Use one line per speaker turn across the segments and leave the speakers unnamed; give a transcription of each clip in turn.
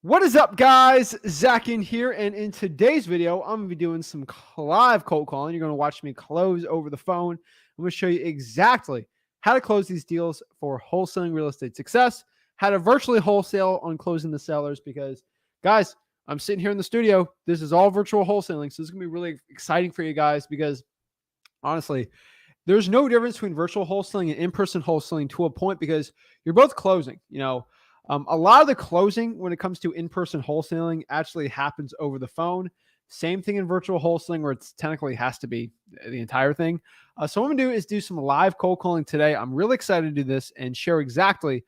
What is up, guys? Zach Ginn here, and in today's video, I'm going to be doing some live cold calling. You're going to watch me close over the phone. I'm going to show you exactly how to close these deals for wholesaling real estate success, how to virtually wholesale on closing the sellers, because, guys, I'm sitting here in the studio. This is all virtual wholesaling, so this is going to be really exciting for you guys because, honestly, there's no difference between virtual wholesaling and in-person wholesaling to a point because you're both closing. A lot of the closing when it comes to in-person wholesaling actually happens over the phone. Same thing in virtual wholesaling where it's technically has to be the entire thing. So what I'm going to do is do some live cold calling today. I'm really excited to do this and share exactly.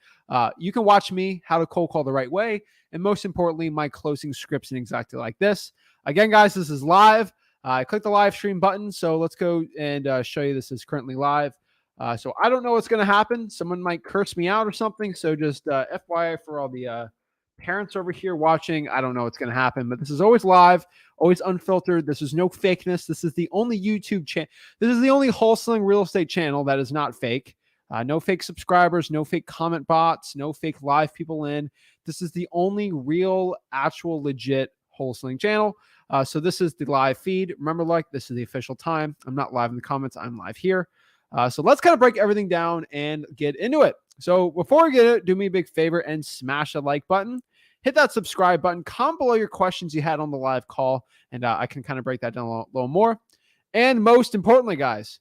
You can watch me how to cold call the right way. And most importantly, my closing scripts and exactly like this. Again, guys, this is live. I click the live stream button. So let's go and show you this is currently live. So I don't know what's going to happen. Someone might curse me out or something. So just FYI for all the parents over here watching, I don't know what's going to happen. But this is always live, always unfiltered. This is no fakeness. This is the only YouTube channel. This is the only wholesaling real estate channel that is not fake. No fake subscribers, no fake comment bots, no fake live people in. This is the only real, actual, legit wholesaling channel. So this is the live feed. Remember, this is the official time. I'm not live in the comments. I'm live here. So let's kind of break everything down and get into it. So before we get it, do me a big favor and smash the like button. Hit that subscribe button. Comment below your questions you had on the live call, and I can kind of break that down a little more. And most importantly, guys,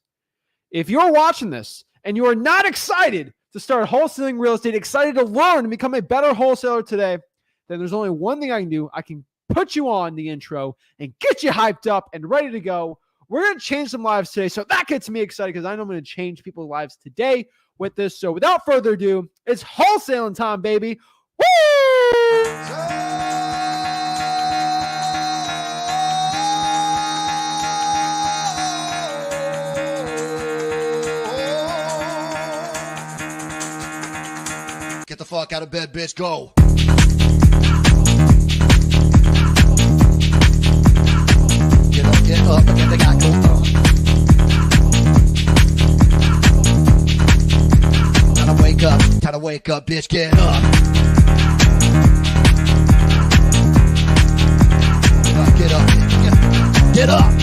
if you're watching this and you are not excited to start wholesaling real estate, excited to learn and become a better wholesaler today, then there's only one thing I can do. I can put you on the intro and get you hyped up and ready to go. We're going to change some lives today. So that gets me excited because I know I'm going to change people's lives today with this. So without further ado, it's wholesaling time, baby. Woo!
Get the fuck out of bed, bitch. Go. Get up, and they got go on. Gotta wake up, bitch, get up. Get up, get up.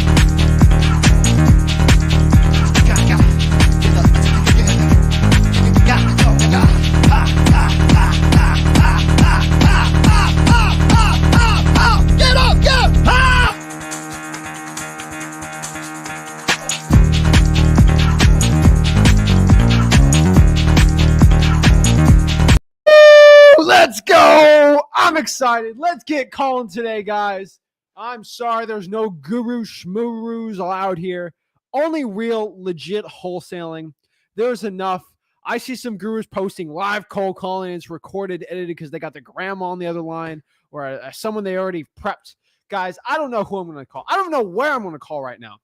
Let's go. I'm excited. Let's get calling today, guys. I'm sorry there's no guru schmooroos allowed here. Only real, legit wholesaling. There's enough. I see some gurus posting live cold calling. It's recorded, edited because they got their grandma on the other line or someone they already prepped. Guys, I don't know who I'm going to call. I don't know where I'm going to call right now.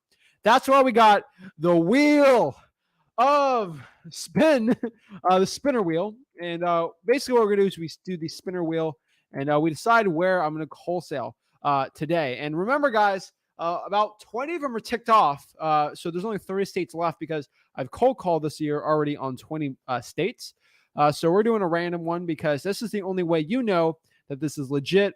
That's why we got the wheel of spin, the spinner wheel. And basically what we're going to do is we do the spinner wheel and we decide where I'm going to wholesale today. And remember, guys, about 20 of them are ticked off. So there's only 30 states left because I've cold called this year already on 20 states. So we're doing a random one because this is the only way you know that this is legit,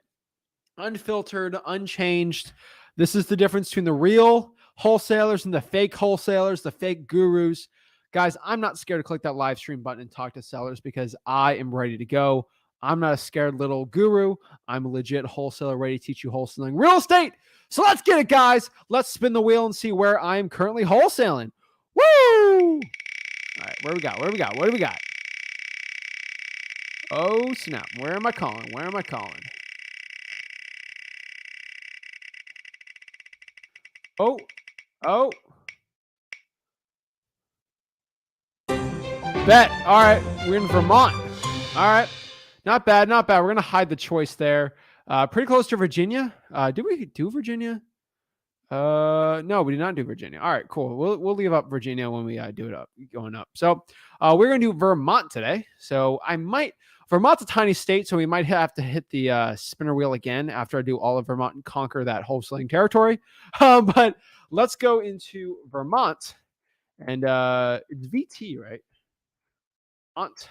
unfiltered, unchanged. This is the difference between the real wholesalers and the fake wholesalers, the fake gurus. Guys, I'm not scared to click that live stream button and talk to sellers because I am ready to go. I'm not a scared little guru. I'm a legit wholesaler ready to teach you wholesaling real estate. So let's get it, guys. Let's spin the wheel and see where I am currently wholesaling. Woo! All right, where we got? What do we got? Oh, snap. Where am I calling? Oh. Bet. All right. We're in Vermont. All right. Not bad. We're going to hide the choice there. Pretty close to Virginia. Did we do Virginia? No, we did not do Virginia. All right, cool. We'll leave up Virginia when we do it up, going up. So we're going to do Vermont today. So Vermont's a tiny state, so we might have to hit the spinner wheel again after I do all of Vermont and conquer that wholesaling territory. But let's go into Vermont. And it's VT, right? Vermont.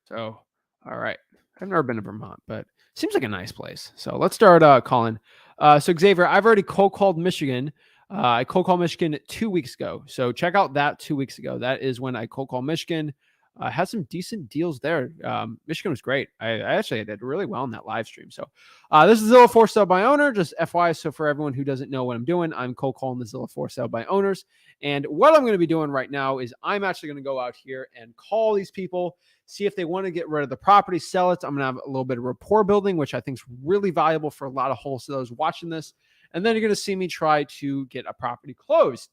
So, all right. I've never been to Vermont, but seems like a nice place. So let's start calling. So Xavier, I've already cold called Michigan. I cold called Michigan 2 weeks ago. So check out that 2 weeks ago. That is when I cold called Michigan. Had some decent deals there. Michigan was great. I actually did really well in that live stream. So this is Zillow for sale by owner, just FYI. So for everyone who doesn't know what I'm doing, I'm cold calling the Zillow for sale by owners. And what I'm going to be doing right now is I'm actually going to go out here and call these people, see if they want to get rid of the property, sell it. I'm going to have a little bit of rapport building, which I think is really valuable for a lot of wholesalers watching this. And then you're going to see me try to get a property closed.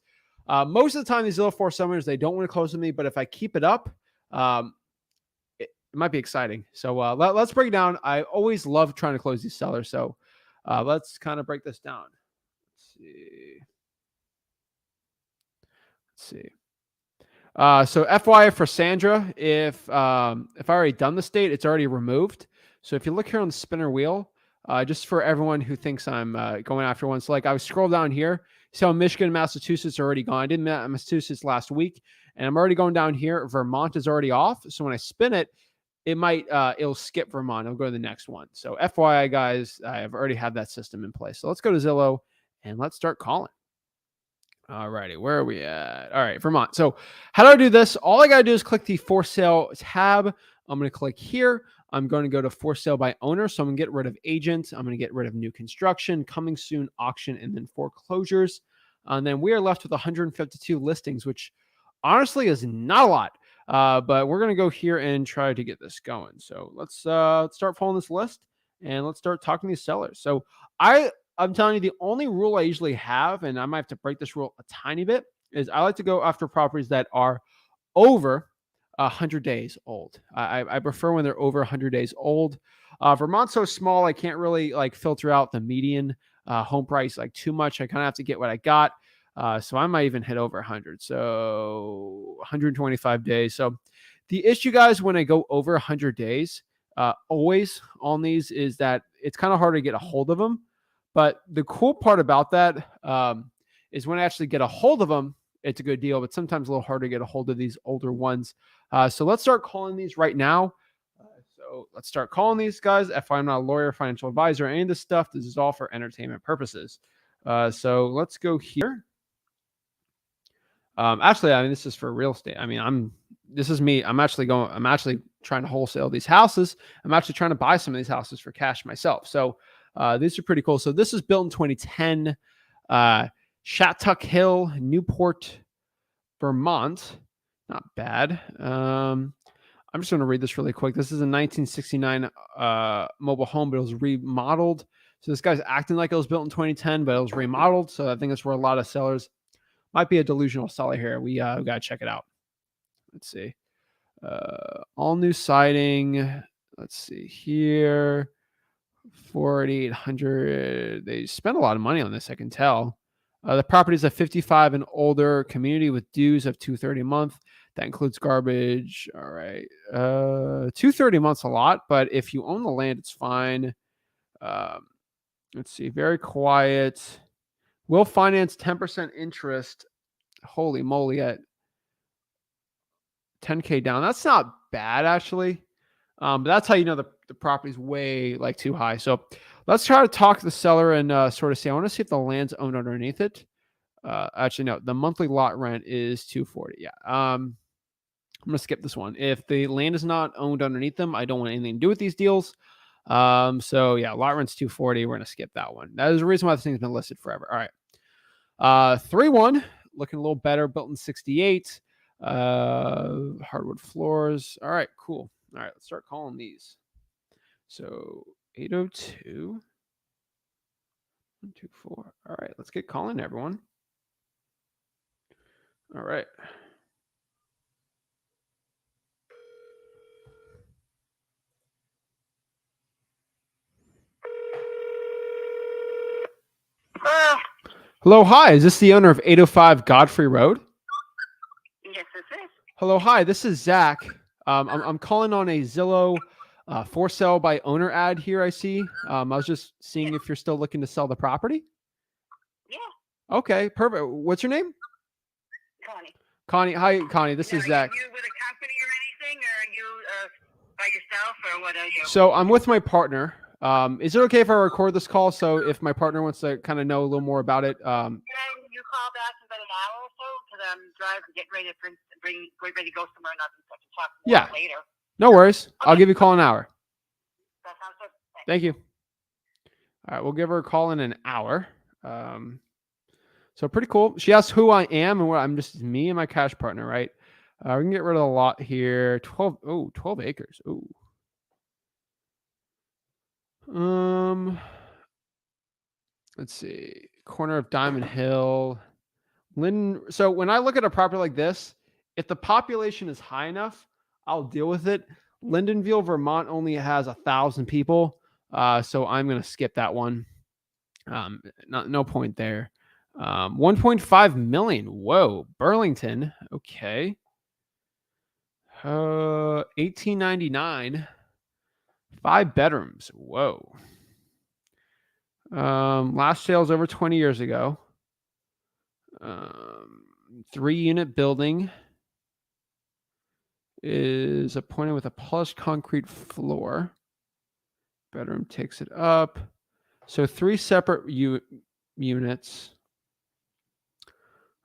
Most of the time, these Zillow for sale owners, they don't want to close with me, but if I keep it up, it might be exciting. So let's break it down. I always love trying to close these sellers. So let's kind of break this down. Let's see. So FYI for Sandra, if I already done the state, it's already removed. So if you look here on the spinner wheel, just for everyone who thinks I'm going after one, so like I would scroll down here. So Michigan and Massachusetts are already gone. I did Massachusetts last week, and I'm already going down here. Vermont is already off. So when I spin it, it'll skip Vermont. It'll go to the next one. So FYI, guys, I've already had that system in place. So let's go to Zillow and let's start calling. All righty, where are we at? All right, Vermont. So how do I do this? All I got to do is click the for sale tab. I'm going to click here. I'm going to go to for sale by owner. So I'm going to get rid of agent. I'm going to get rid of new construction, coming soon, auction, and then foreclosures. And then we are left with 152 listings, which honestly is not a lot. But we're going to go here and try to get this going. So let's start following this list and let's start talking to these sellers. So I'm telling you, the only rule I usually have, and I might have to break this rule a tiny bit, is I like to go after properties that are over 100 days old. I prefer when they're over 100 days old. Vermont's so small, I can't really like filter out the median home price like too much. I kind of have to get what I got. So I might even hit over 100. So 125 days. So the issue, guys, when I go over 100 days, always on these is that it's kind of hard to get a hold of them. But the cool part about that is when I actually get a hold of them, it's a good deal, but sometimes a little harder to get a hold of these older ones. So let's start calling these right now. So let's start calling these guys. If I'm not a lawyer, financial advisor, any of this stuff, this is all for entertainment purposes. So let's go here. Actually, I mean, this is for real estate. I mean, this is me. I'm actually trying to wholesale these houses. I'm actually trying to buy some of these houses for cash myself. So these are pretty cool. So this is built in 2010, Shattuck Hill, Newport, Vermont. Not bad. I'm just going to read this really quick. This is a 1969 mobile home, but it was remodeled. So this guy's acting like it was built in 2010, but it was remodeled. So I think that's where a lot of sellers might be a delusional seller here. We got to check it out. Let's see. All new siding. Let's see here. 4,800. They spent a lot of money on this, I can tell. The property is a 55 and older community with dues of $230 a month. That includes garbage. All right. $230 a month's a lot, but if you own the land, it's fine. Let's see. Very quiet. Will finance 10% interest. Holy moly, at 10K down. That's not bad, actually. But that's how you know the property's way like too high. So let's try to talk to the seller and sort of say, I want to see if the land's owned underneath it. Actually, no, the monthly lot rent is $240. Yeah. I'm going to skip this one. If the land is not owned underneath them, I don't want anything to do with these deals. So yeah, lot rent's $240. We're going to skip that one. That is the reason why this thing's been listed forever. All right. 3-1, looking a little better, built in 68. Hardwood floors. All right, cool. All right, let's start calling these. So 802 124. All right, let's get calling everyone. All right. Hello, hi. Is this the owner of 805 Godfrey Road?
Yes, this is.
Hello, hi. This is Zach. I'm calling on a Zillow for sale by owner ad here. I see. I was just seeing if you're still looking to sell the property.
Yeah.
Okay, perfect. What's your name?
Connie.
Connie. Hi, Connie. This is Zach.
Are you with a company or anything, or are you by yourself or what are you?
So I'm with my partner. Is it okay if I record this call? So if my partner wants to kind of know a little more about it,
Can you call back in about an hour or so? Because I'm driving, getting ready to go somewhere, and I'll be talk more
Yeah.
later.
no worries. I'll
Okay.
give you a call in an hour.
That sounds good. Thanks.
Thank you. All right, we'll give her a call in an hour. So pretty cool. She asked who I am and what I'm just me and my cash partner, right? We can get rid of a lot here. 12 acres. Ooh. Let's see. Corner of Diamond Hill. Linden. So when I look at a property like this, if the population is high enough, I'll deal with it. Lindenville, Vermont only has 1,000 people. So I'm going to skip that one. No point there. 1.5 million. Whoa. Burlington. Okay. 1899. 5 bedrooms. Whoa. Last sales over 20 years ago. 3-unit building is appointed with a polished concrete floor. Bedroom takes it up. So 3 separate units.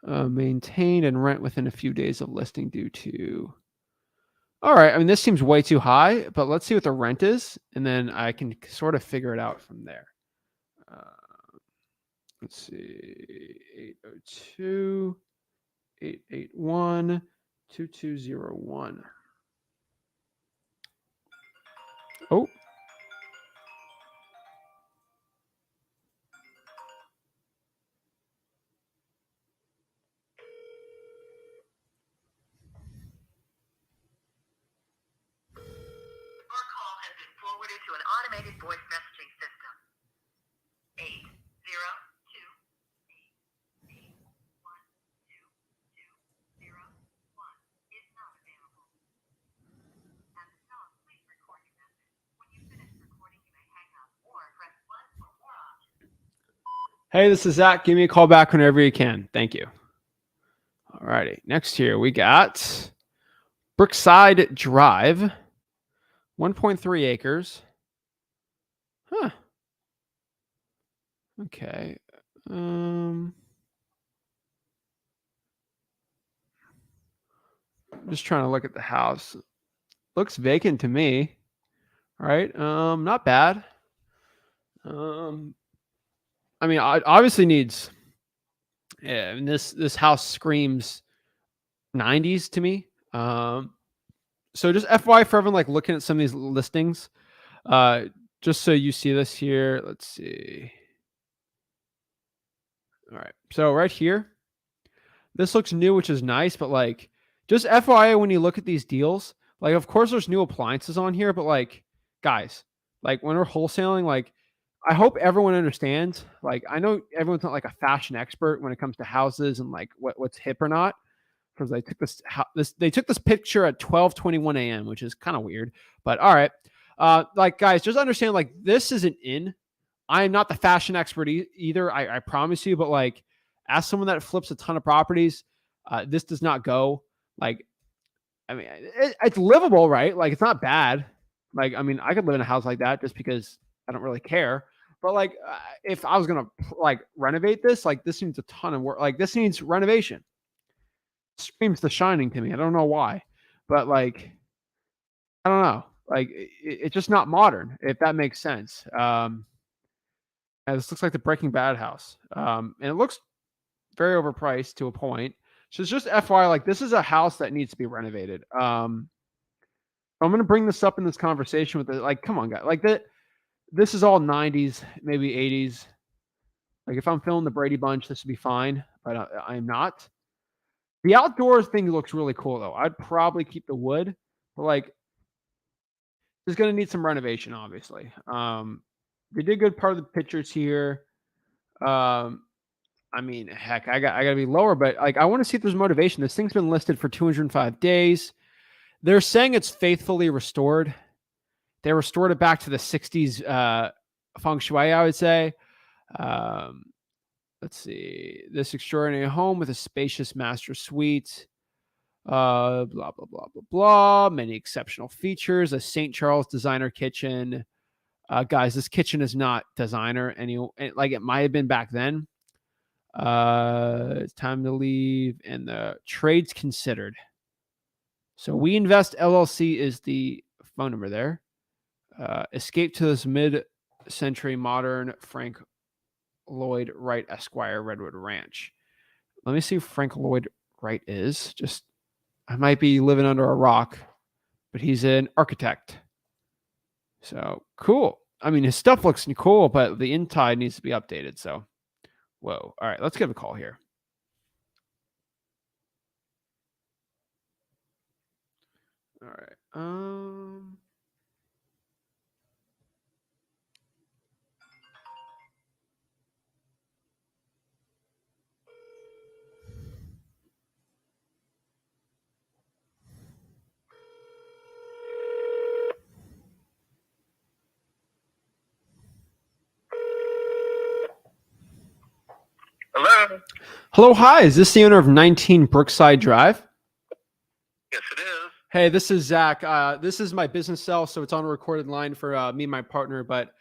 Maintained and rent within a few days of listing due to. All right. I mean, this seems way too high, but let's see what the rent is, and then I can sort of figure it out from there. Let's see. 802 881 2201. Oh.
Your call has been forwarded to an automated voice messaging system. 802-881-2201 is not available. At the tone, please record your message. When you finish recording, you may hang up or press 1 for more options.
Hey, this is Zach. Give me a call back whenever you can. Thank you. All righty. Next here, we got Brookside Drive. 1.3 acres. Huh. Okay. Just trying to look at the house. Looks vacant to me. Right? Not bad. I mean, it obviously needs. Yeah, and this house screams 90s to me. So just FYI for everyone like looking at some of these listings, just so you see this here. Let's see. All right. So right here, this looks new, which is nice, but like just FYI when you look at these deals, like of course there's new appliances on here, but like guys, like when we're wholesaling, like I hope everyone understands. Like I know everyone's not like a fashion expert when it comes to houses and like what's hip or not. Because they took this picture at 12:21 a.m., which is kind of weird. But all right, like guys, just understand like this isn't in. I am not the fashion expert either. I promise you. But like, as someone that flips a ton of properties, this does not go. Like, I mean, it's livable, right? Like, it's not bad. Like, I mean, I could live in a house like that just because I don't really care. But like, if I was gonna like renovate this, like this needs a ton of work. Like, this needs renovation. Screams The Shining to me. I don't know why, but like, I don't know. Like, it's just not modern, if that makes sense. And this looks like the Breaking Bad house, and it looks very overpriced to a point. So it's just FYI, like this is a house that needs to be renovated. I'm gonna bring this up in this conversation with it. Like, come on, guys. Like that. This is all 90s, maybe 80s. Like if I'm filming the Brady Bunch, this would be fine, but I'm not. The outdoors thing looks really cool though. I'd probably keep the wood, but like it's gonna need some renovation, obviously. They did good part of the pictures here. I mean, heck, I gotta be lower, but like I want to see if there's motivation. This thing's been listed for 205 days. They're saying it's faithfully restored. They restored it back to the 60s feng shui, I would say. Let's see. This extraordinary home with a spacious master suite. Blah, blah, blah, blah, blah. Many exceptional features. A St. Charles designer kitchen. Guys, this kitchen is not designer. Like it might have been back then. It's time to leave. And the trades considered. So We Invest LLC is the phone number there. Escape to this mid-century modern Frank Lloyd Wright Esquire Redwood Ranch. Let me see who Frank Lloyd Wright is. I might be living under a rock, but he's an architect. So cool. I mean, his stuff looks cool, but the inside needs to be updated. So, whoa. All right, let's give a call here. All right.
Hello.
Hello, hi. Is this the owner of 19 Brookside Drive?
Yes, it is.
Hey, this is Zach. This is my business cell, so it's on a recorded line for me and my partner. But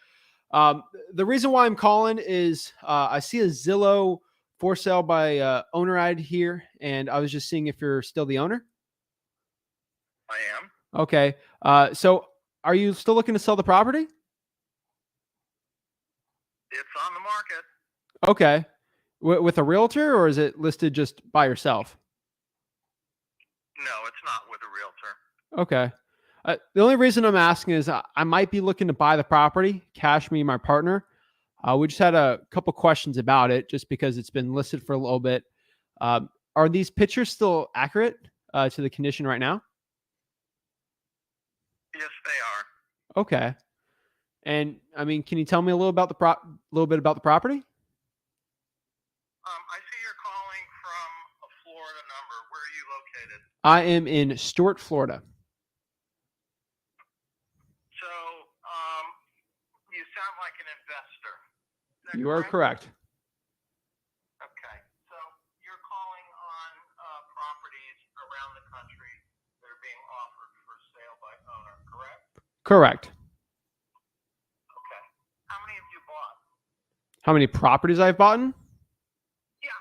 the reason why I'm calling is I see a Zillow for sale by owner ad here, and I was just seeing if you're still the owner.
I am.
Okay. So are you still looking to sell the property?
It's on the market.
Okay. With a realtor, or is it listed just by yourself?
No, it's not with a realtor.
Okay. The only reason I'm asking is I might be looking to buy the property, cash me and my partner. We just had a couple questions about it just because it's been listed for a little bit. Are these pictures still accurate to the condition right now?
Yes, they are.
Okay. And I mean, can you tell me a little about little bit about the property?
I see you're calling from a Florida number. Where are you located?
I am in Stuart, Florida.
So, you sound like an investor. Is that
You are correct.
Okay. So you're calling on properties around the country that are being offered for sale by owner, correct?
Correct.
Okay. How many have you bought?
How many properties I've bought in?
Yeah.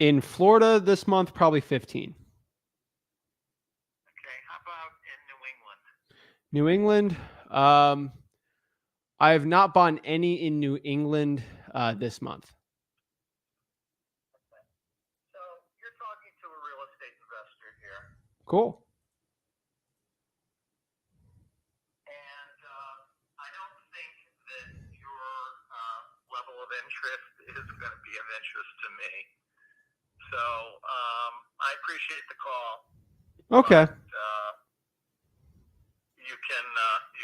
In Florida this month, probably 15.
Okay. How about in New England?
New England, I have not bought any in New England this month.
So you're talking to a real estate investor here.
Cool.
And I don't think that your level of interest is going to be of interest to me. So I appreciate the call.
Okay.
But, you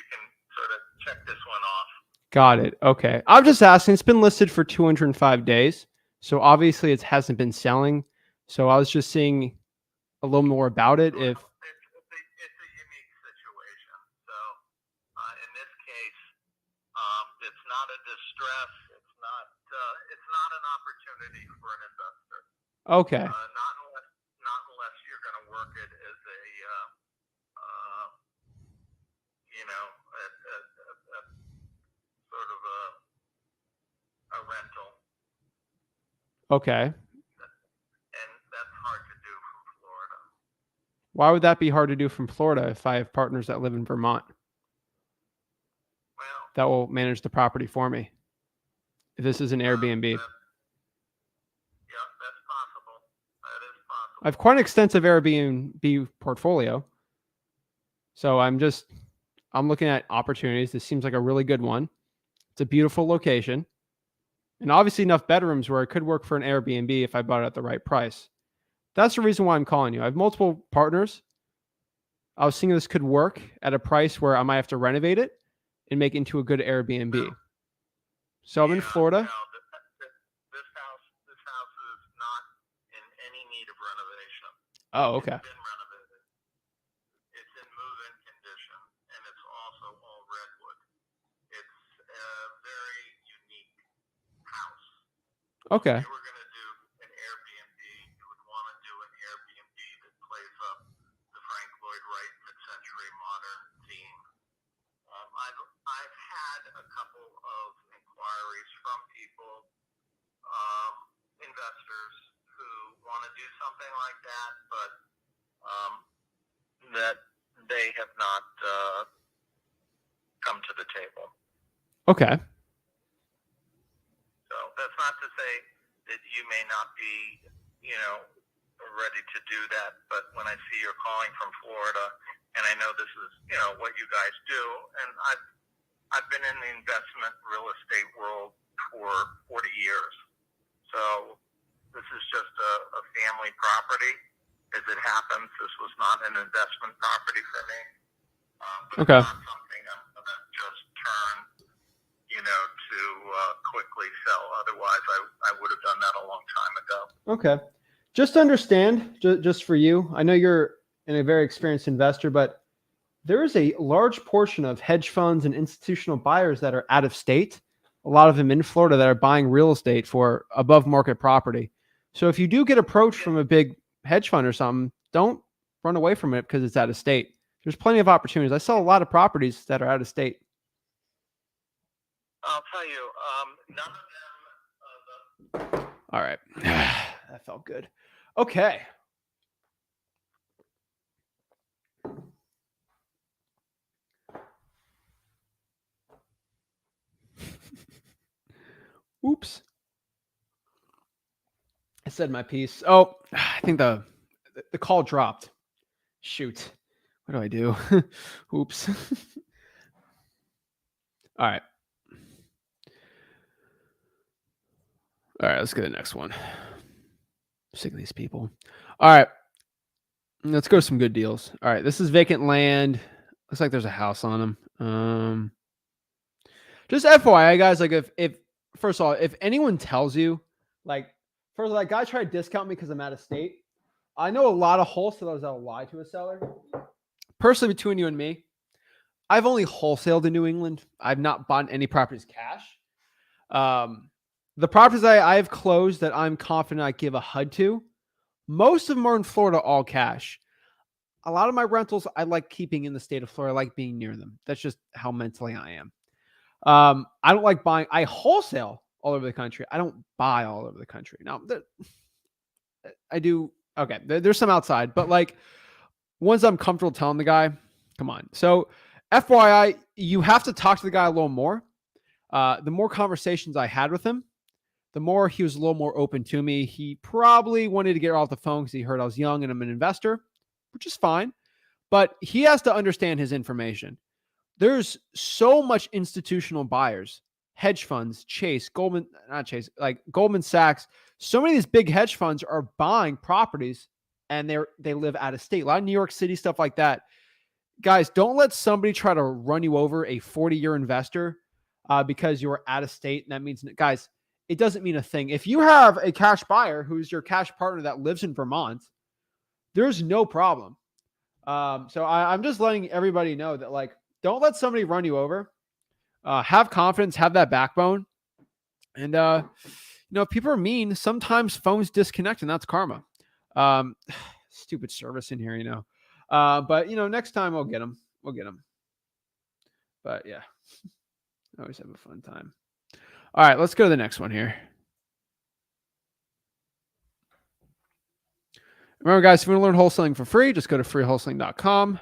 can sort of check this one off.
Got it. Okay. I'm just asking. It's been listed for 205 days. So obviously it hasn't been selling. So I was just seeing a little more about it. If
It's a unique situation. So in this case, it's not a distress. It's not an opportunity for an investor.
okay.
Not unless you're going to work it as a sort of a rental,
Okay.
and that's hard to do from Florida.
Why would that be hard to do from Florida if I have partners that live in Vermont
Well,
that will manage the property for me? If this is an Airbnb.
yeah, that's possible. That is possible.
I have quite an extensive Airbnb portfolio. So I'm looking at opportunities. This seems like a really good one. It's a beautiful location. And obviously enough bedrooms where it could work for an Airbnb if I bought it at the right price. That's the reason why I'm calling you. I have multiple partners. I was thinking this could work at a price where I might have to renovate it and make it into a good Airbnb. So I'm in Florida.
No, this house is not in any need of renovation.
Oh, okay.
It's been renovated. It's in move-in condition, and it's also all redwood. It's a very unique house.
Okay.
If you were going to do an Airbnb, you would want to do an Airbnb that of inquiries from people, investors who want to do something like that, but that they have not come to the table.
Okay.
So that's not to say that you may not be, ready to do that. But when I see you're calling from Florida, and I know this is, what you guys do, and I've been in the investment real estate world for 40 years. So this is just a family property. As it happens, this was not an investment property for me. But
Okay.
it's not something I'm going to just turn, to quickly sell. Otherwise, I would have done that a long time ago.
Okay. Just to understand, just for you, I know you're a very experienced investor, but there is a large portion of hedge funds and institutional buyers that are out of state. A lot of them in Florida that are buying real estate for above market property. So if you do get approached from a big hedge fund or something, don't run away from it because it's out of state. There's plenty of opportunities. I sell a lot of properties that are out of state.
I'll tell you, none of them.
All right. That felt good. Okay. Oops. I said my piece. Oh, I think the call dropped. Shoot. What do I do? Oops. All right. All right, let's get the next one. Sick of these people. All right. Let's go to some good deals. All right. This is vacant land. Looks like there's a house on them. Just FYI, guys, like if first of all, if anyone tells you, like, first of all, that guy tried to discount me because I'm out of state. I know a lot of wholesalers that will lie to a seller. Personally, between you and me, I've only wholesaled in New England. I've not bought any properties cash. The properties I've closed that I'm confident I give a HUD to, most of them are in Florida, all cash. A lot of my rentals I like keeping in the state of Florida. I like being near them. That's just how mentally I am. I don't like buying. I wholesale all over the country. I don't buy all over the country. Now, I do. Okay, there's some outside, but like ones I'm comfortable telling the guy, come on. So FYI, you have to talk to the guy a little more. The more conversations I had with him, the more he was a little more open to me. He probably wanted to get off the phone because he heard I was young and I'm an investor, which is fine. But he has to understand his information. There's so much institutional buyers, hedge funds, Goldman Sachs. So many of these big hedge funds are buying properties and they live out of state. A lot of New York City, stuff like that. Guys, don't let somebody try to run you over, a 40-year investor, because you're out of state. And that means, guys, it doesn't mean a thing. If you have a cash buyer who's your cash partner that lives in Vermont, there's no problem. So I'm just letting everybody know that, like, don't let somebody run you over. Have confidence, have that backbone. And, if people are mean, sometimes phones disconnect and that's karma. Stupid service in here, but next time we'll get them. But yeah, I always have a fun time. All right, let's go to the next one here. Remember, guys, if you want to learn wholesaling for free, just go to freewholesaling.com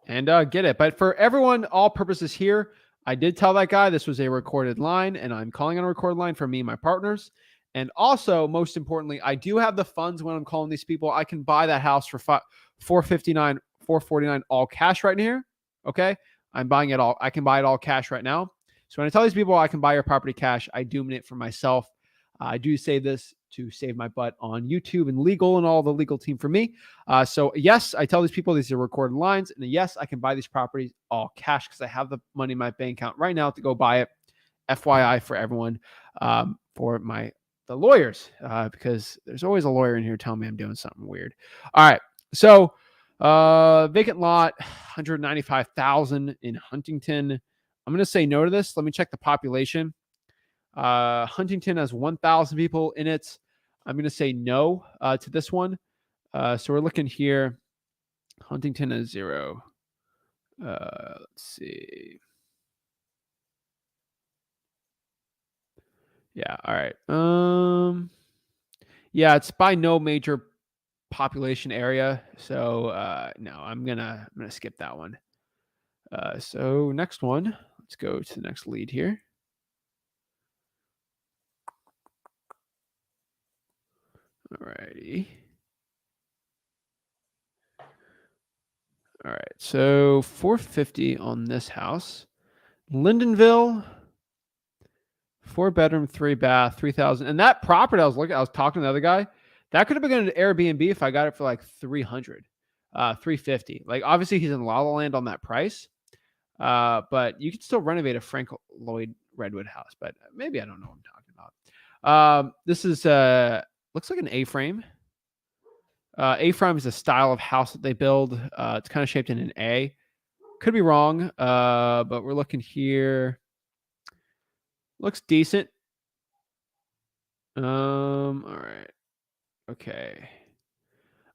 and get it. But for everyone, all purposes here, I did tell that guy this was a recorded line, and I'm calling on a recorded line for me and my partners. And also, most importantly, I do have the funds when I'm calling these people. I can buy that house for $459, $449 all cash right here. Okay, I'm buying it all. I can buy it all cash right now. So when I tell these people I can buy your property cash, I do mean it for myself. I do say this to save my butt on YouTube and legal and all the legal team for me. So yes, I tell these people these are recorded lines, and yes, I can buy these properties all cash because I have the money in my bank account right now to go buy it. FYI for everyone, for the lawyers, because there's always a lawyer in here telling me I'm doing something weird. All right, so vacant lot, 195,000 in Huntington. I'm going to say no to this. Let me check the population. Huntington has 1,000 people in it. I'm going to say no to this one. So we're looking here. Huntington is 0. Let's see. Yeah. All right. Yeah, it's by no major population area. So no, I'm gonna skip that one. So next one, let's go to the next lead here. All righty. All right. So 450 on this house. Lindenville, 4-bedroom, 3-bath, 3,000. And that property I was talking to the other guy, that could have been an Airbnb if I got it for like 300, 350. Like obviously he's in La La Land on that price. But you could still renovate a Frank Lloyd Redwood house, but maybe I don't know what I'm talking about. This is looks like an A-frame. A-frame is a style of house that they build. It's kind of shaped in an A. Could be wrong, but we're looking here. Looks decent. All right. Okay.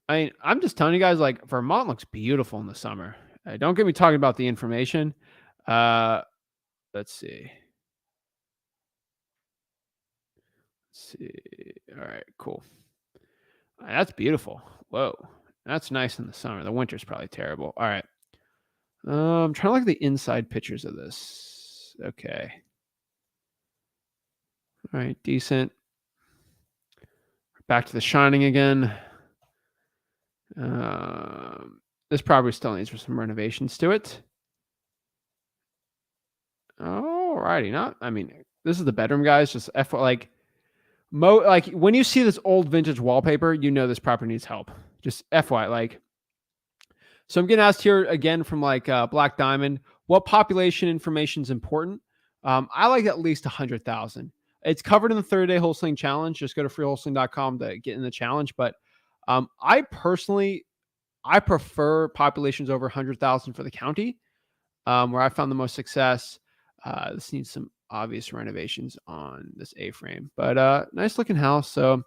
I'm just telling you guys, like Vermont looks beautiful in the summer. Don't get me talking about the information. Let's see. All right, cool. That's beautiful. Whoa. That's nice in the summer. The winter's probably terrible. All right. I'm trying to look at the inside pictures of this. Okay. All right, decent. Back to The Shining again. This probably still needs some renovations to it. All righty. This is the bedroom, guys. Just like when you see this old vintage wallpaper, you know this property needs help. Just FYI, like. So I'm getting asked here again from Black Diamond, what population information is important? I like at least 100,000. It's covered in the 30-day wholesaling challenge. Just go to freewholesaling.com to get in the challenge. But I prefer populations over 100,000 for the county, where I found the most success. This needs some obvious renovations on this A-frame, but nice looking house. So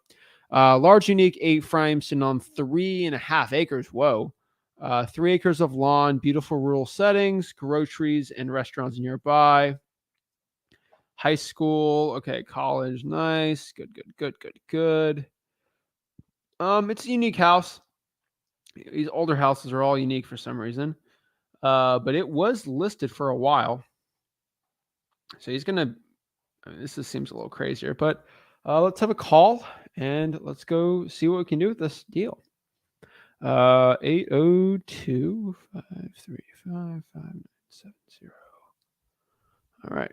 large, unique A-frame sitting on 3.5 acres. Whoa. 3 acres of lawn, beautiful rural settings, groceries and restaurants nearby. High school, okay, college, nice, good. It's a unique house. These older houses are all unique for some reason, but it was listed for a while. So he's gonna. This just seems a little crazier, but let's have a call and let's go see what we can do with this deal. 802-535-5970. All right.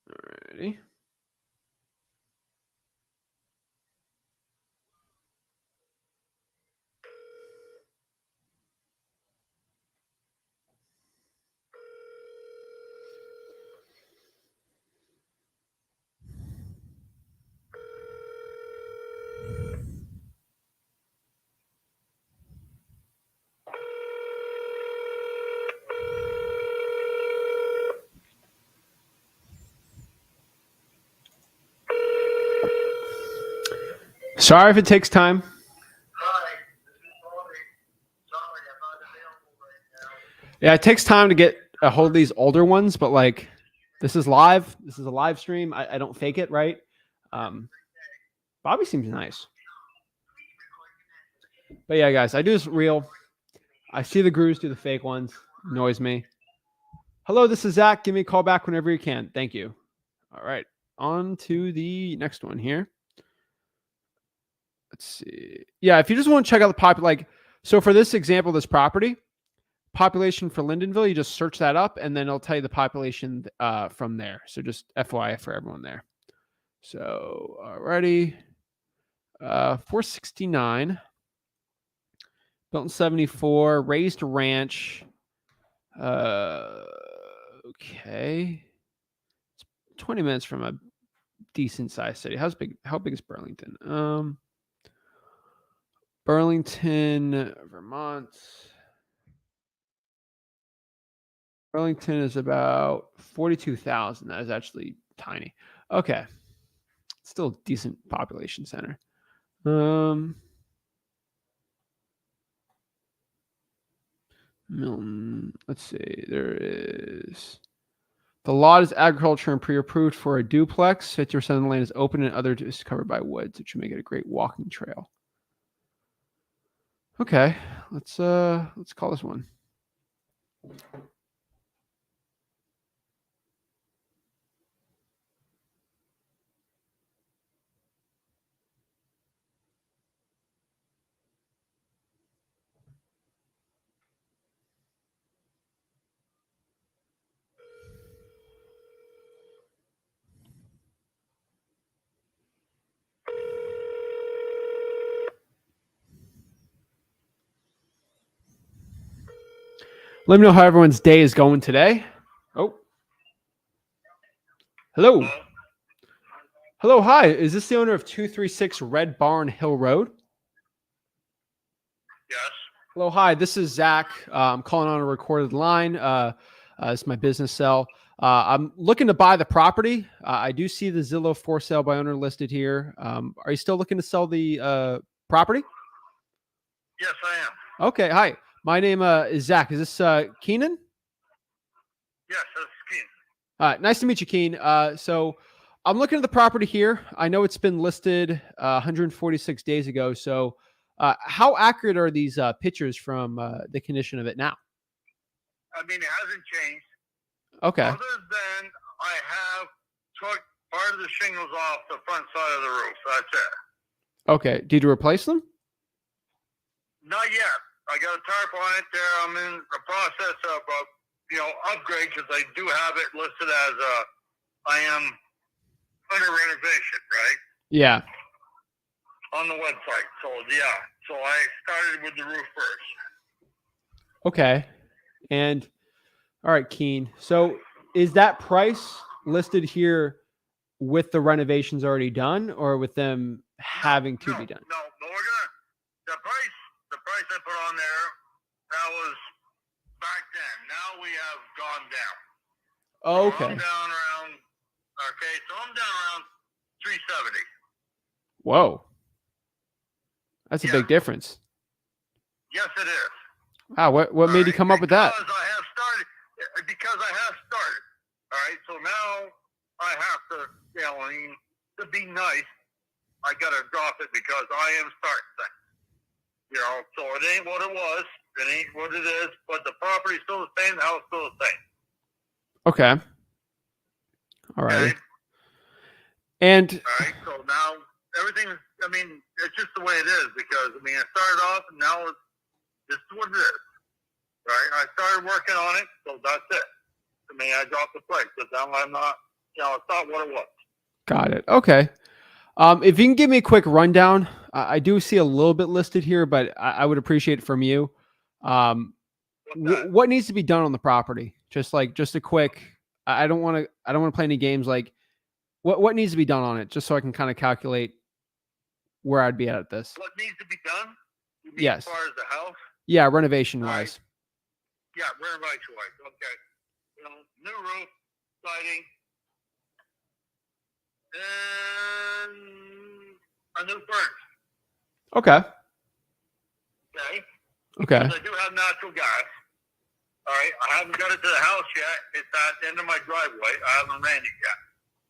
Alrighty. Sorry if it takes time.
Hi, this is Bobby. Sorry, I'm not available right now.
Yeah, it takes time to get a hold of these older ones, but like this is live. This is a live stream. I don't fake it, right? Bobby seems nice. But yeah, guys, I do this real. I see the gurus do the fake ones. Annoys me. Hello, this is Zach. Give me a call back whenever you can. Thank you. All right. On to the next one here. Let's see. Yeah, if you just want to check out the so for this example, this property, population for Lindenville, you just search that up and then it'll tell you the population from there. So just FYI for everyone there. So alrighty. 469. Built in 74. Raised ranch. Okay. It's 20 minutes from a decent sized city. How big is Burlington? Burlington, Vermont. Burlington is about 42,000. That is actually tiny. Okay. Still a decent population center. Milton. Let's see. There is. The lot is agriculture and pre-approved for a duplex. 50% of the land is open and other is covered by woods, which should make it a great walking trail. Okay, let's call this one. Let me know how everyone's day is going today. Oh. Hello. Hello, hi. Is this the owner of 236 Red Barn Hill Road?
Yes.
Hello, hi. This is Zach. I'm calling on a recorded line. It's my business cell. I'm looking to buy the property. I do see the Zillow for sale by owner listed here. Are you still looking to sell the property?
Yes, I am.
Okay, hi. My name is Zach. Is this Keenan?
Yes, that's Keen.
Nice to meet you, Keen. So I'm looking at the property here. I know it's been listed 146 days ago. So how accurate are these pictures from the condition of it now?
I mean, it hasn't changed.
Okay.
Other than I have took part of the shingles off the front side of the roof. That's it.
Okay. Did you replace them?
Not yet. I got a tarp on it there. I'm in the process of, upgrade because I do have it listed as I am under renovation, right?
Yeah.
On the website. So, yeah. So I started with the roof first.
Okay. And all right, Keen. So is that price listed here with the renovations already done or with them having to be done?
No, we're gonna the price I put on there, that was back then. Now we have gone down.
Oh,
So
okay.
I'm down around 370.
Whoa. That's a
Yeah.
big difference.
Yes, it is.
Wow, what made you come up with that?
Because I have started. All right, so now I have to, to be nice, I got to drop it because I am starting things. So it ain't what it was. It ain't what it is. But the property's still the same. The house still the same.
Okay. All right.
Okay?
And
All right, so now everything, it's just the way it is because, I started off and now this is what it is. Right? I started working on it, so that's it. I dropped the price, but now I'm not, it's not what it was.
got it. Okay. If you can give me a quick rundown, I do see a little bit listed here, but I would appreciate it from you. What needs to be done on the property? Just a quick. I don't want to play any games. Like, what needs to be done on it, just so I can kind of calculate where I'd be at this.
What needs to be done? You mean
Yes.
as far as the house?
Yeah, renovation
All right.
wise.
Yeah, renovation wise. Okay. New roof, siding, and a new furnace.
Okay.
Okay.
Okay.
Because I do have natural gas. All right. I haven't got it to the house yet. It's at the end of my driveway. I haven't ran it yet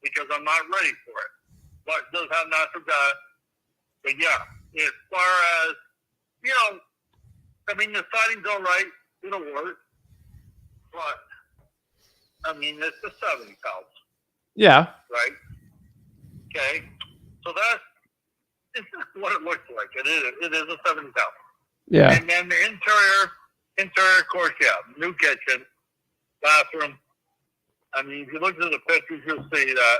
because I'm not ready for it. But it does have natural gas. But yeah, as far as, the siding's all right. It'll work. But, it's the 70s house.
Yeah.
Right? Okay. So it's just what it looks like. It is a 70s house.
Yeah.
And then the interior, of course, yeah, new kitchen, bathroom. If you look at the pictures, you'll see that,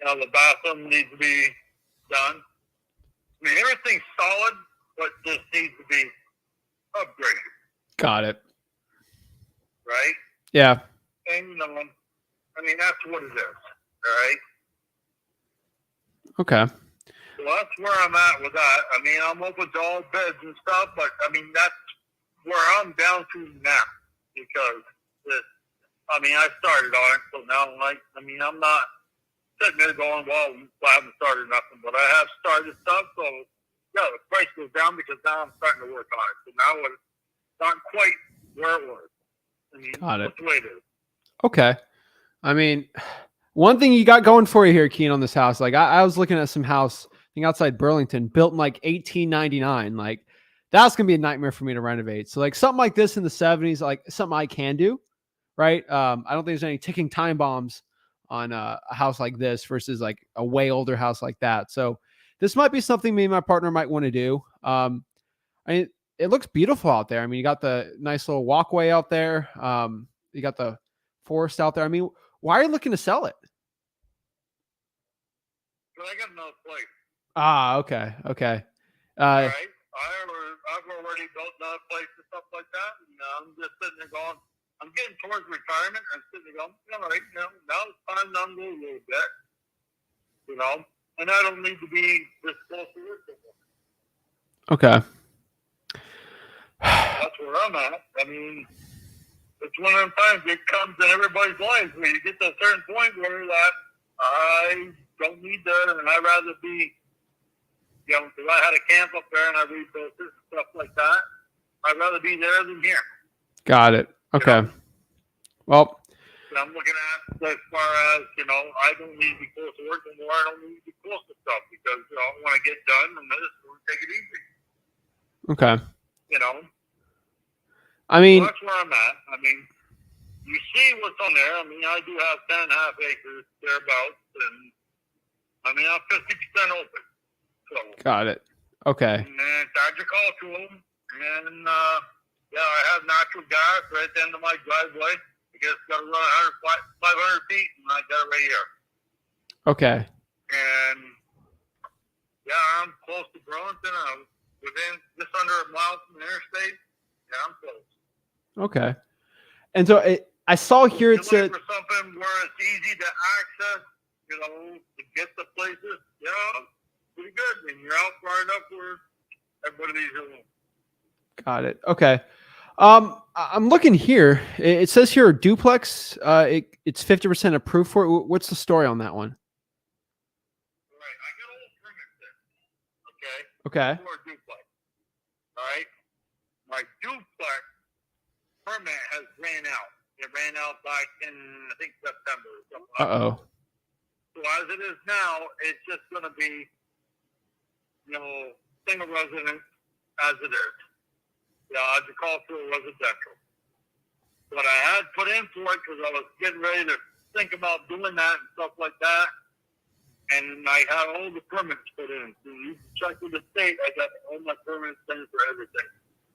the bathroom needs to be done. Everything's solid, but just needs to be upgraded.
Got it.
Right?
Yeah.
And, that's what it is. All right?
Okay.
So that's where I'm at with that. I'm open to all bids and stuff, but, that's where I'm down to now. Because, I started on it, so now, I'm not sitting there going, well, I haven't started nothing, but I have started stuff, so, yeah, the price goes down because now I'm starting to work on it. So now it's not quite where it was. I mean,
Got it.
that's the way it is.
Okay. I mean, one thing you got going for you here, Keen, on this house. Like I was looking at some house, I think outside Burlington, built in like 1899. Like that's gonna be a nightmare for me to renovate. So like something like this in the 70s, like something I can do, right? I don't think there's any ticking time bombs on a house like this versus like a way older house like that. So this might be something me and my partner might want to do. I mean, it looks beautiful out there. I mean, you got the nice little walkway out there. You got the forest out there. I mean, why are you looking to sell it?
But I got another place.
Ah, okay, okay.
All right. I've already built another place and stuff like that. And I'm just sitting there going, I'm getting towards retirement. I'm sitting there going, all right, now it's time to unload a little bit. And I don't need to be this close to work anymore.
Okay.
That's where I'm at. I mean, it's one of them times it comes in everybody's life where you get to a certain point where that I don't need that, and I'd rather be, because I had a camp up there and I rebuilt this and stuff like that. I'd rather be there than here.
Got it. Okay. Well,
And I'm looking at as far as, I don't need to be close to work anymore. I don't need to be close to stuff because I want to get done and I just want to take it easy.
okay. I
So
mean,
that's where I'm at. I mean, you see what's on there. I mean, I do have 10.5 acres thereabouts, and I mean, I'm 50% open. So,
got it. Okay.
and it's agricultural, and I have natural gas right at the end of my driveway. I guess got to run 500 feet, and I got it right here.
Okay.
And I'm close to Burlington. I'm within just under a mile from the interstate. Yeah, I'm close.
Okay. And so I saw here it
You're
said,
looking for something where it's easy to access, to get the places, pretty good. And you're out far enough where everybody's alone.
got it. Okay. I'm looking here. It says here a duplex. It's 50% approved for it. What's the story on that one?
Right. I got all the permits there. Okay.
Okay.
For a duplex. All right. My duplex permit has ran out. It ran out back in, I think, September or something.
Uh-oh.
So as it is now, it's just going to be, single resident as it is. Agricultural residential. But I had put in for it because I was getting ready to think about doing that and stuff like that. And I had all the permits put in. So you can check with the state. I got all my permits in for everything.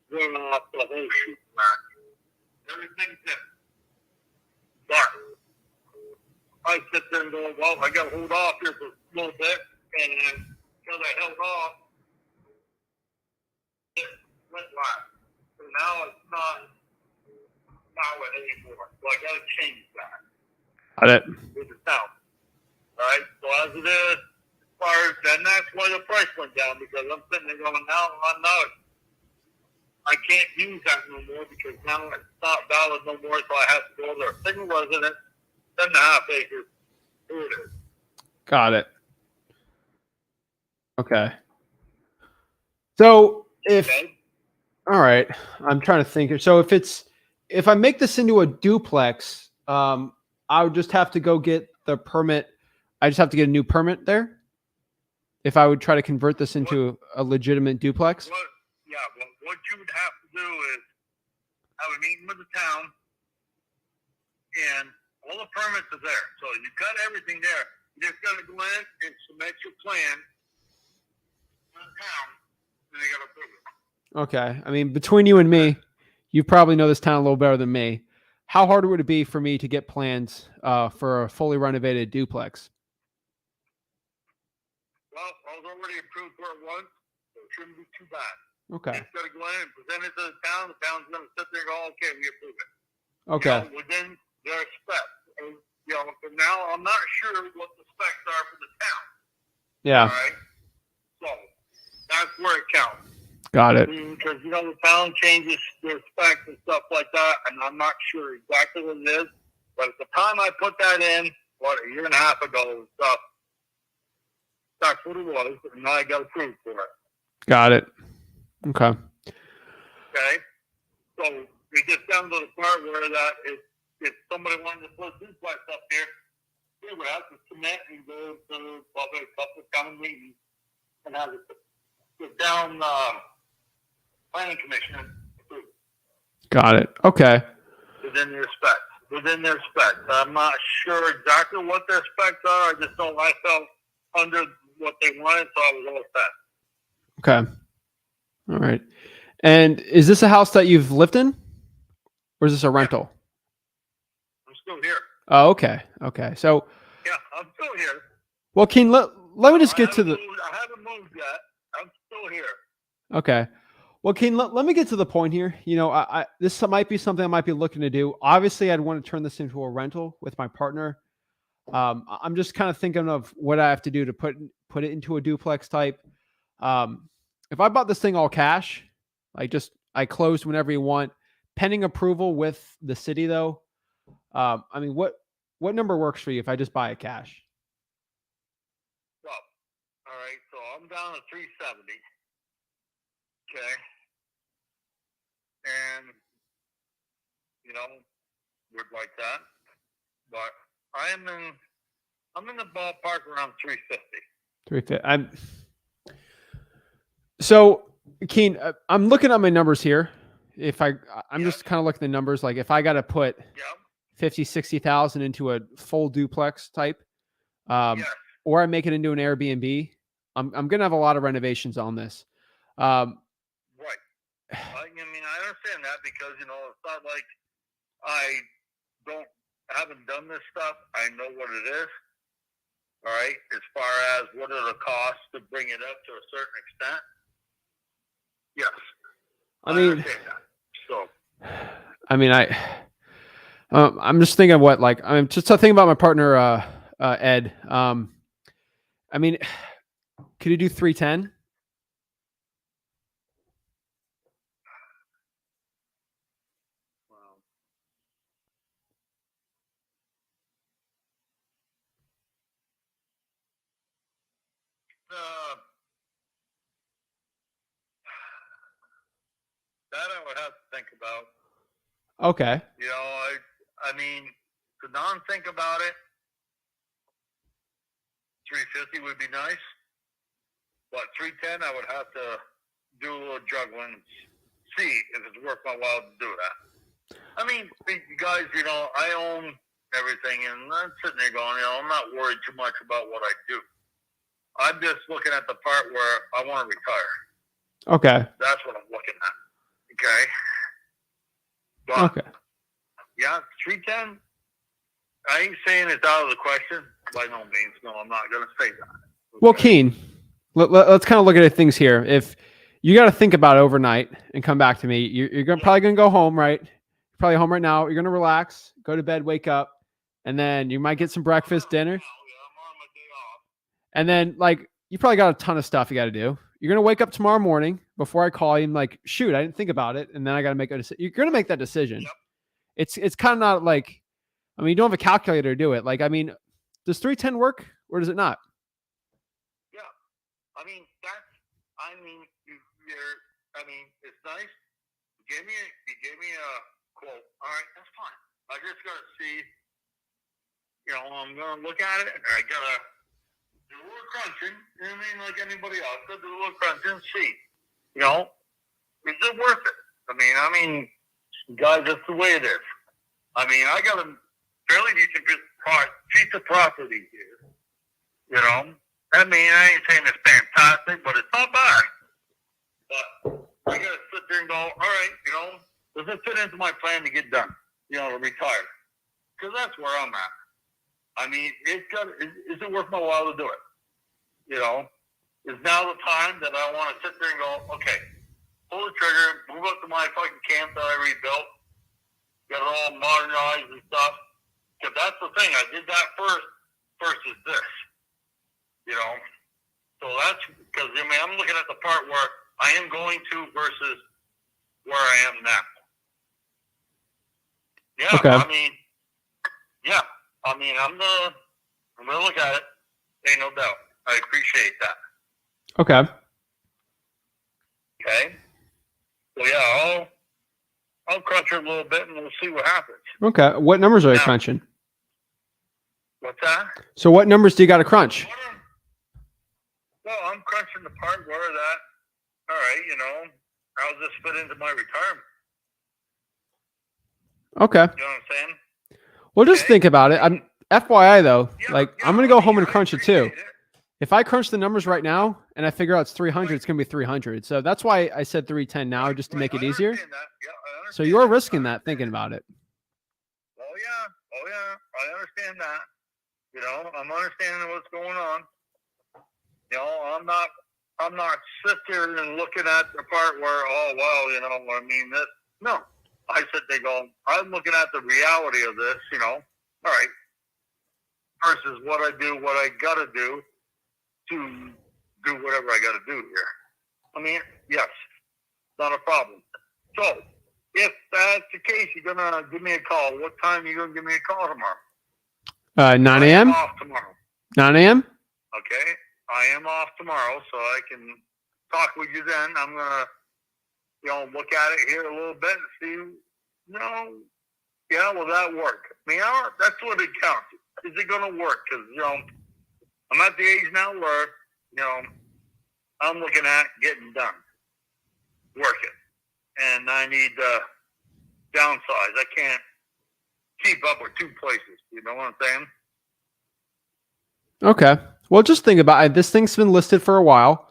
Going off the whole shoot match. Everything's in. But I sit there and go, well, I got to hold off here for a little bit. And because I held off, it went live. So now it's not valid anymore. So I got to change that.
Got it.
With the town. All right. So as it is, as far as, and that's why the price went down because I'm sitting there going, now I can't use that no more because now it's not valid no more. So I have to go there. Single resident, 10.5 acres. Here it is.
Got it. Okay. So all right, I'm trying to think. So if I make this into a duplex, I would just have to go get the permit. I just have to get a new permit there. If I would try to convert this into a legitimate duplex.
What you would have to do is have a meeting with the town, and all the permits are there. So you've got everything there. You just got to go in and submit your plan to the town, and they got to approve it.
Okay. I mean, between you and me, you probably know this town a little better than me. How hard would it be for me to get plans for a fully renovated duplex?
Well, I was already approved for it once, so it shouldn't be too bad.
Okay.
It's going to go in and present it to the town. The town's going to sit there and go, okay, we approve it.
Okay.
Within their specs. And, for now, I'm not sure what the specs are for the town.
Yeah.
All right. So that's where it counts.
Got it.
Because, the town changes their specs and stuff like that, and I'm not sure exactly what it is. But at the time I put that in, a year and a half ago and stuff, that's what it was, and now I got approved for it.
Got it. Okay.
Okay? So, we get down to the part where that if somebody wanted to put duplex up here, they would have to submit and go to public county meetings and have it sit down planning commission approved
Got it. Okay.
within their specs. Within their specs. I'm not sure exactly what their specs are. I just know I felt under what they wanted, so I was all set.
Okay. All right. And is this a house that you've lived in, or is this a rental?
I'm still here.
Oh, okay. Okay. So,
Yeah, I'm still here.
well, Keen, let me just get to the.
I haven't moved yet. I'm still here.
Okay. Well, Keen, let me get to the point here. You know, this might be something I might be looking to do. Obviously, I'd want to turn this into a rental with my partner. I'm just kind of thinking of what I have to do to put it into a duplex type. If I bought this thing all cash, I closed whenever you want, pending approval with the city though. I mean, what number works for you if I just buy it cash?
So, all right. So I'm down to 370. Okay. And you know, would like that, but I'm in the ballpark around 350.
350. So, Keen, I'm looking at my numbers here. I'm just kind of looking at the numbers. Like if I got to put 50,000-60,000 into a full duplex type, or I make it into an Airbnb, I'm going to have a lot of renovations on this.
Right. I mean, I understand that because, you know, it's not like I haven't done this stuff. I know what it is. All right. As far as what are the costs to bring it up to a certain extent. Yes.
I mean,
understand that. So,
I mean, I'm just thinking what, like, I'm just thinking about my partner, Ed. I mean, could you do 310?
wow. That I would have to think about.
Okay.
You know, I mean, to non-think about it, 350 would be nice, but 310 I would have to do a little juggling, see if it's worth my while to do that. I mean, you guys, you know, I own everything, and I'm sitting there going, you know, I'm not worried too much about what I do. I'm just looking at the part where I want to retire.
Okay.
That's what I'm looking at. Okay. But,
Okay.
yeah, 310. I ain't saying it's out of the question. By no means. No, I'm not going to say that. Okay?
Well, Keen, let's kind of look at things here. If you got to think about it overnight and come back to me, you're probably going to go home, right? You're probably home right now. You're going to relax, go to bed, wake up, and then you might get some breakfast, dinner.
Yeah, I'm on my day off.
And then, like, you probably got a ton of stuff you got to do. You're going to wake up tomorrow morning before I call you and like, shoot, I didn't think about it. And then I got to make a decision. You're going to make that decision.
Yep.
It's kind of not like, I mean, you don't have a calculator to do it. Like, I mean, does 310 work or does it not?
Yeah. I mean, it's nice. You gave me a quote. All right, that's fine. I just got to see, you know, I'm going to look at it. I got to do a little crunching. You know what I mean? Like anybody else. Got to do a little crunching and see, you know, is it worth it? I mean, guys, that's the way it is. I mean, I got a fairly decent piece of property here, you know. I mean, I ain't saying it's fantastic, but it's not bad. But I got to sit there and go, all right, you know, does it fit into my plan to get done, you know, to retire? Because that's where I'm at. I mean, is it worth my while to do it? You know, is now the time that I want to sit there and go, okay, pull the trigger, move up to my fucking camp that I rebuilt, get it all modernized and stuff. Because that's the thing, I did that first versus this. You know, so that's because I mean I'm looking at the part where I am going to versus where I am now. Yeah,
Okay.
I mean, yeah, I mean I'm gonna look at it. Ain't no doubt. I appreciate that.
Okay.
Okay. So yeah, I'll crunch it a little bit, and we'll see what happens.
Okay. What numbers are you
Now-
crunching?
What's that?
So what numbers do you got to crunch?
Well, I'm crunching the part where that, all right, how's this fit into my retirement?
Okay.
You know what I'm saying?
Well, just
Okay.
think about it. I'm FYI though,
Yeah,
I'm going to go home and
I
crunch it too.
appreciate it.
If I crunch the numbers right now and I figure out it's 300, it's going to be 300. So that's why I said 310 now, just to
Right,
make it
I
easier.
understand that. Yeah, I
So
understand
you're
that.
risking
I
that
understand
thinking
it.
about it.
Oh yeah, I understand that. I'm understanding what's going on. I'm not sitting there and looking at the part where, this. No, I sit there going, I'm looking at the reality of this. All right, versus what I got to do to do whatever I got to do here. Yes, not a problem. So, if that's the case, you're going to give me a call. What time are you going to give me a call tomorrow?
9
I am
a.m.
off tomorrow.
9 a.m.
Okay? I am off tomorrow, so I can talk with you then. I'm going to, look at it here a little bit and see, yeah, will that work? That's what it counts. Is it going to work? Because, I'm at the age now where, I'm looking at getting done, working. And I need to downsize. I can't keep up with two places. You know what I'm saying?
Okay. Well, just think about it. This thing's been listed for a while,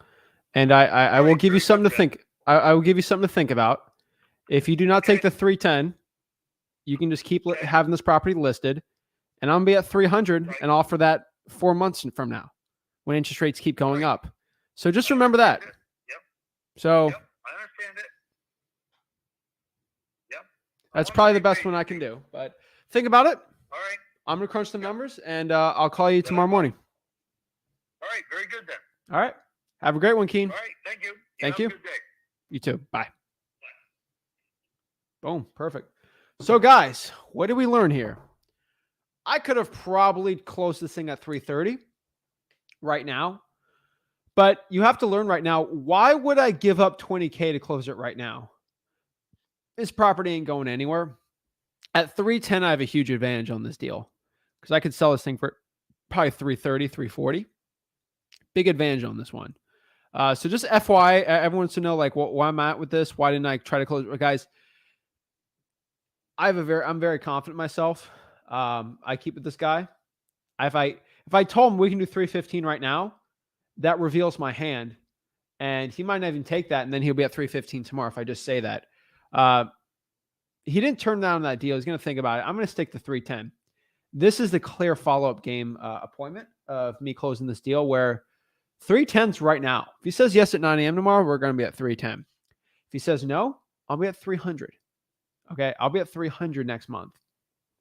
and I will give you something to think. I will give you something to think about. If you do not take the 310, you can just keep having this property listed, and I'm gonna be at 300 and offer that 4 months from now, when interest rates keep going up. So just remember that.
Yep.
So
Yep. I understand it. Yep.
that's probably the best one I can do. But think about it.
All right.
I'm gonna crunch some numbers, and I'll call you tomorrow morning.
All right. Very good then.
All right. Have a great one, Keen.
All right. Thank you.
Thank
have a
you.
good day.
You too. Bye. Boom. Perfect. So, guys, what did we learn here? I could have probably closed this thing at 330 right now, but you have to learn right now, why would I give up 20K to close it right now? This property ain't going anywhere. At 310, I have a huge advantage on this deal because I could sell this thing for probably 330, 340. Big advantage on this one. So just FYI, everyone wants to know why I'm at with this. Why didn't I try to close it? Guys, I'm very confident in myself. I keep with this guy. If I told him we can do 315 right now, that reveals my hand, and he might not even take that, and then he'll be at 315 tomorrow if I just say that. He didn't turn down that deal. He's going to think about it. I'm going to stick to 310. This is the clear follow-up game appointment of me closing this deal where 310's right now. If he says yes at 9 a.m. tomorrow, we're going to be at 310. If he says no, I'll be at 300. Okay, I'll be at 300 next month.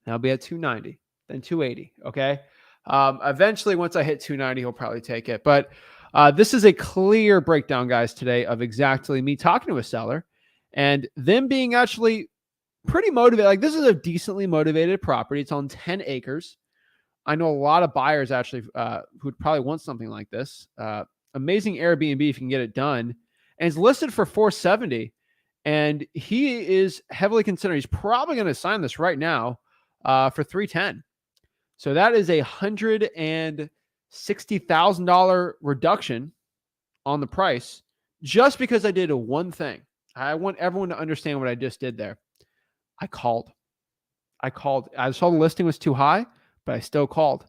And I'll be at 290, then 280. Okay. Eventually, once I hit 290, he'll probably take it. But this is a clear breakdown, guys, today of exactly me talking to a seller and them being actually pretty motivated. Like, this is a decently motivated property. It's on 10 acres. I know a lot of buyers actually who'd probably want something like this. Amazing Airbnb if you can get it done. And it's listed for 470. And he is heavily considering. He's probably going to sign this right now for 310. So that is a $160,000 reduction on the price just because I did one thing. I want everyone to understand what I just did there. I called. I saw the listing was too high, but I still called,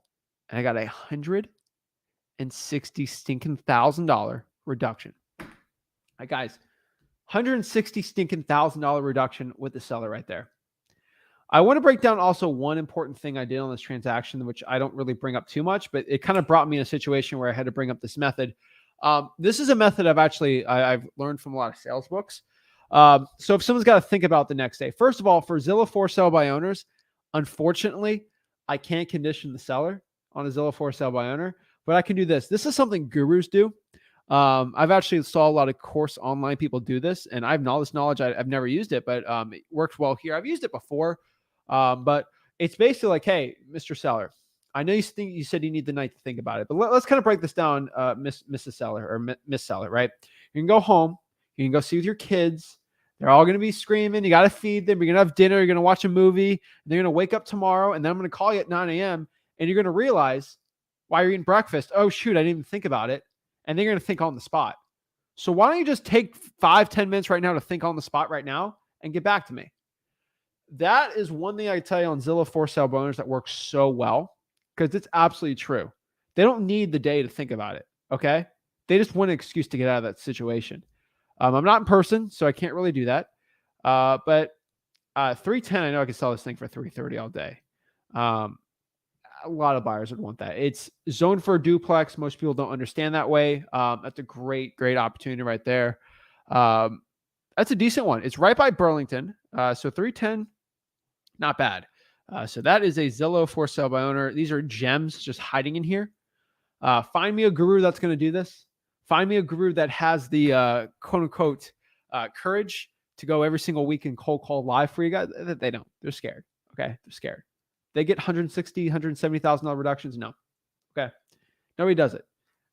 and I got $160,000 reduction. Guys, $160,000 reduction with the seller right there. I want to break down also one important thing I did on this transaction, which I don't really bring up too much, but it kind of brought me in a situation where I had to bring up this method. This is a method I've learned from a lot of sales books. So if someone's got to think about the next day, first of all, for Zillow for sale by owners, unfortunately, I can't condition the seller on a Zillow for sale by owner, but I can do this. This is something gurus do. I've actually saw a lot of course online people do this, and I have all this knowledge. I've never used it, but it works well here. I've used it before, but it's basically like, hey, Mr. Seller, I know you said you need the night to think about it, but let's kind of break this down, Mrs. Seller or Miss Seller, right? You can go home, you can go see with your kids, They're all going to be screaming. You got to feed them. You're going to have dinner. You're going to watch a movie. And they're going to wake up tomorrow, and then I'm going to call you at 9 a.m. and you're going to realize while you're eating breakfast, oh, shoot, I didn't even think about it. And they're going to think on the spot. So why don't you just take 5-10 minutes right now to think on the spot right now and get back to me? That is one thing I tell you on Zillow for sale by owners that works so well, because it's absolutely true. They don't need the day to think about it. Okay. They just want an excuse to get out of that situation. I'm not in person, so I can't really do that. But 310, I know I can sell this thing for 330 all day. A lot of buyers would want that. It's zoned for a duplex. Most people don't understand that way. That's a great opportunity right there. That's a decent one. It's right by Burlington. So 310, not bad. So that is a Zillow for sale by owner. These are gems just hiding in here. Find me a guru that's going to do this. Find me a guru that has the quote unquote courage to go every single week and cold call live for you guys. They don't. They're scared. Okay. They're scared. They get $160,000, $170,000 reductions. No. Okay. Nobody does it.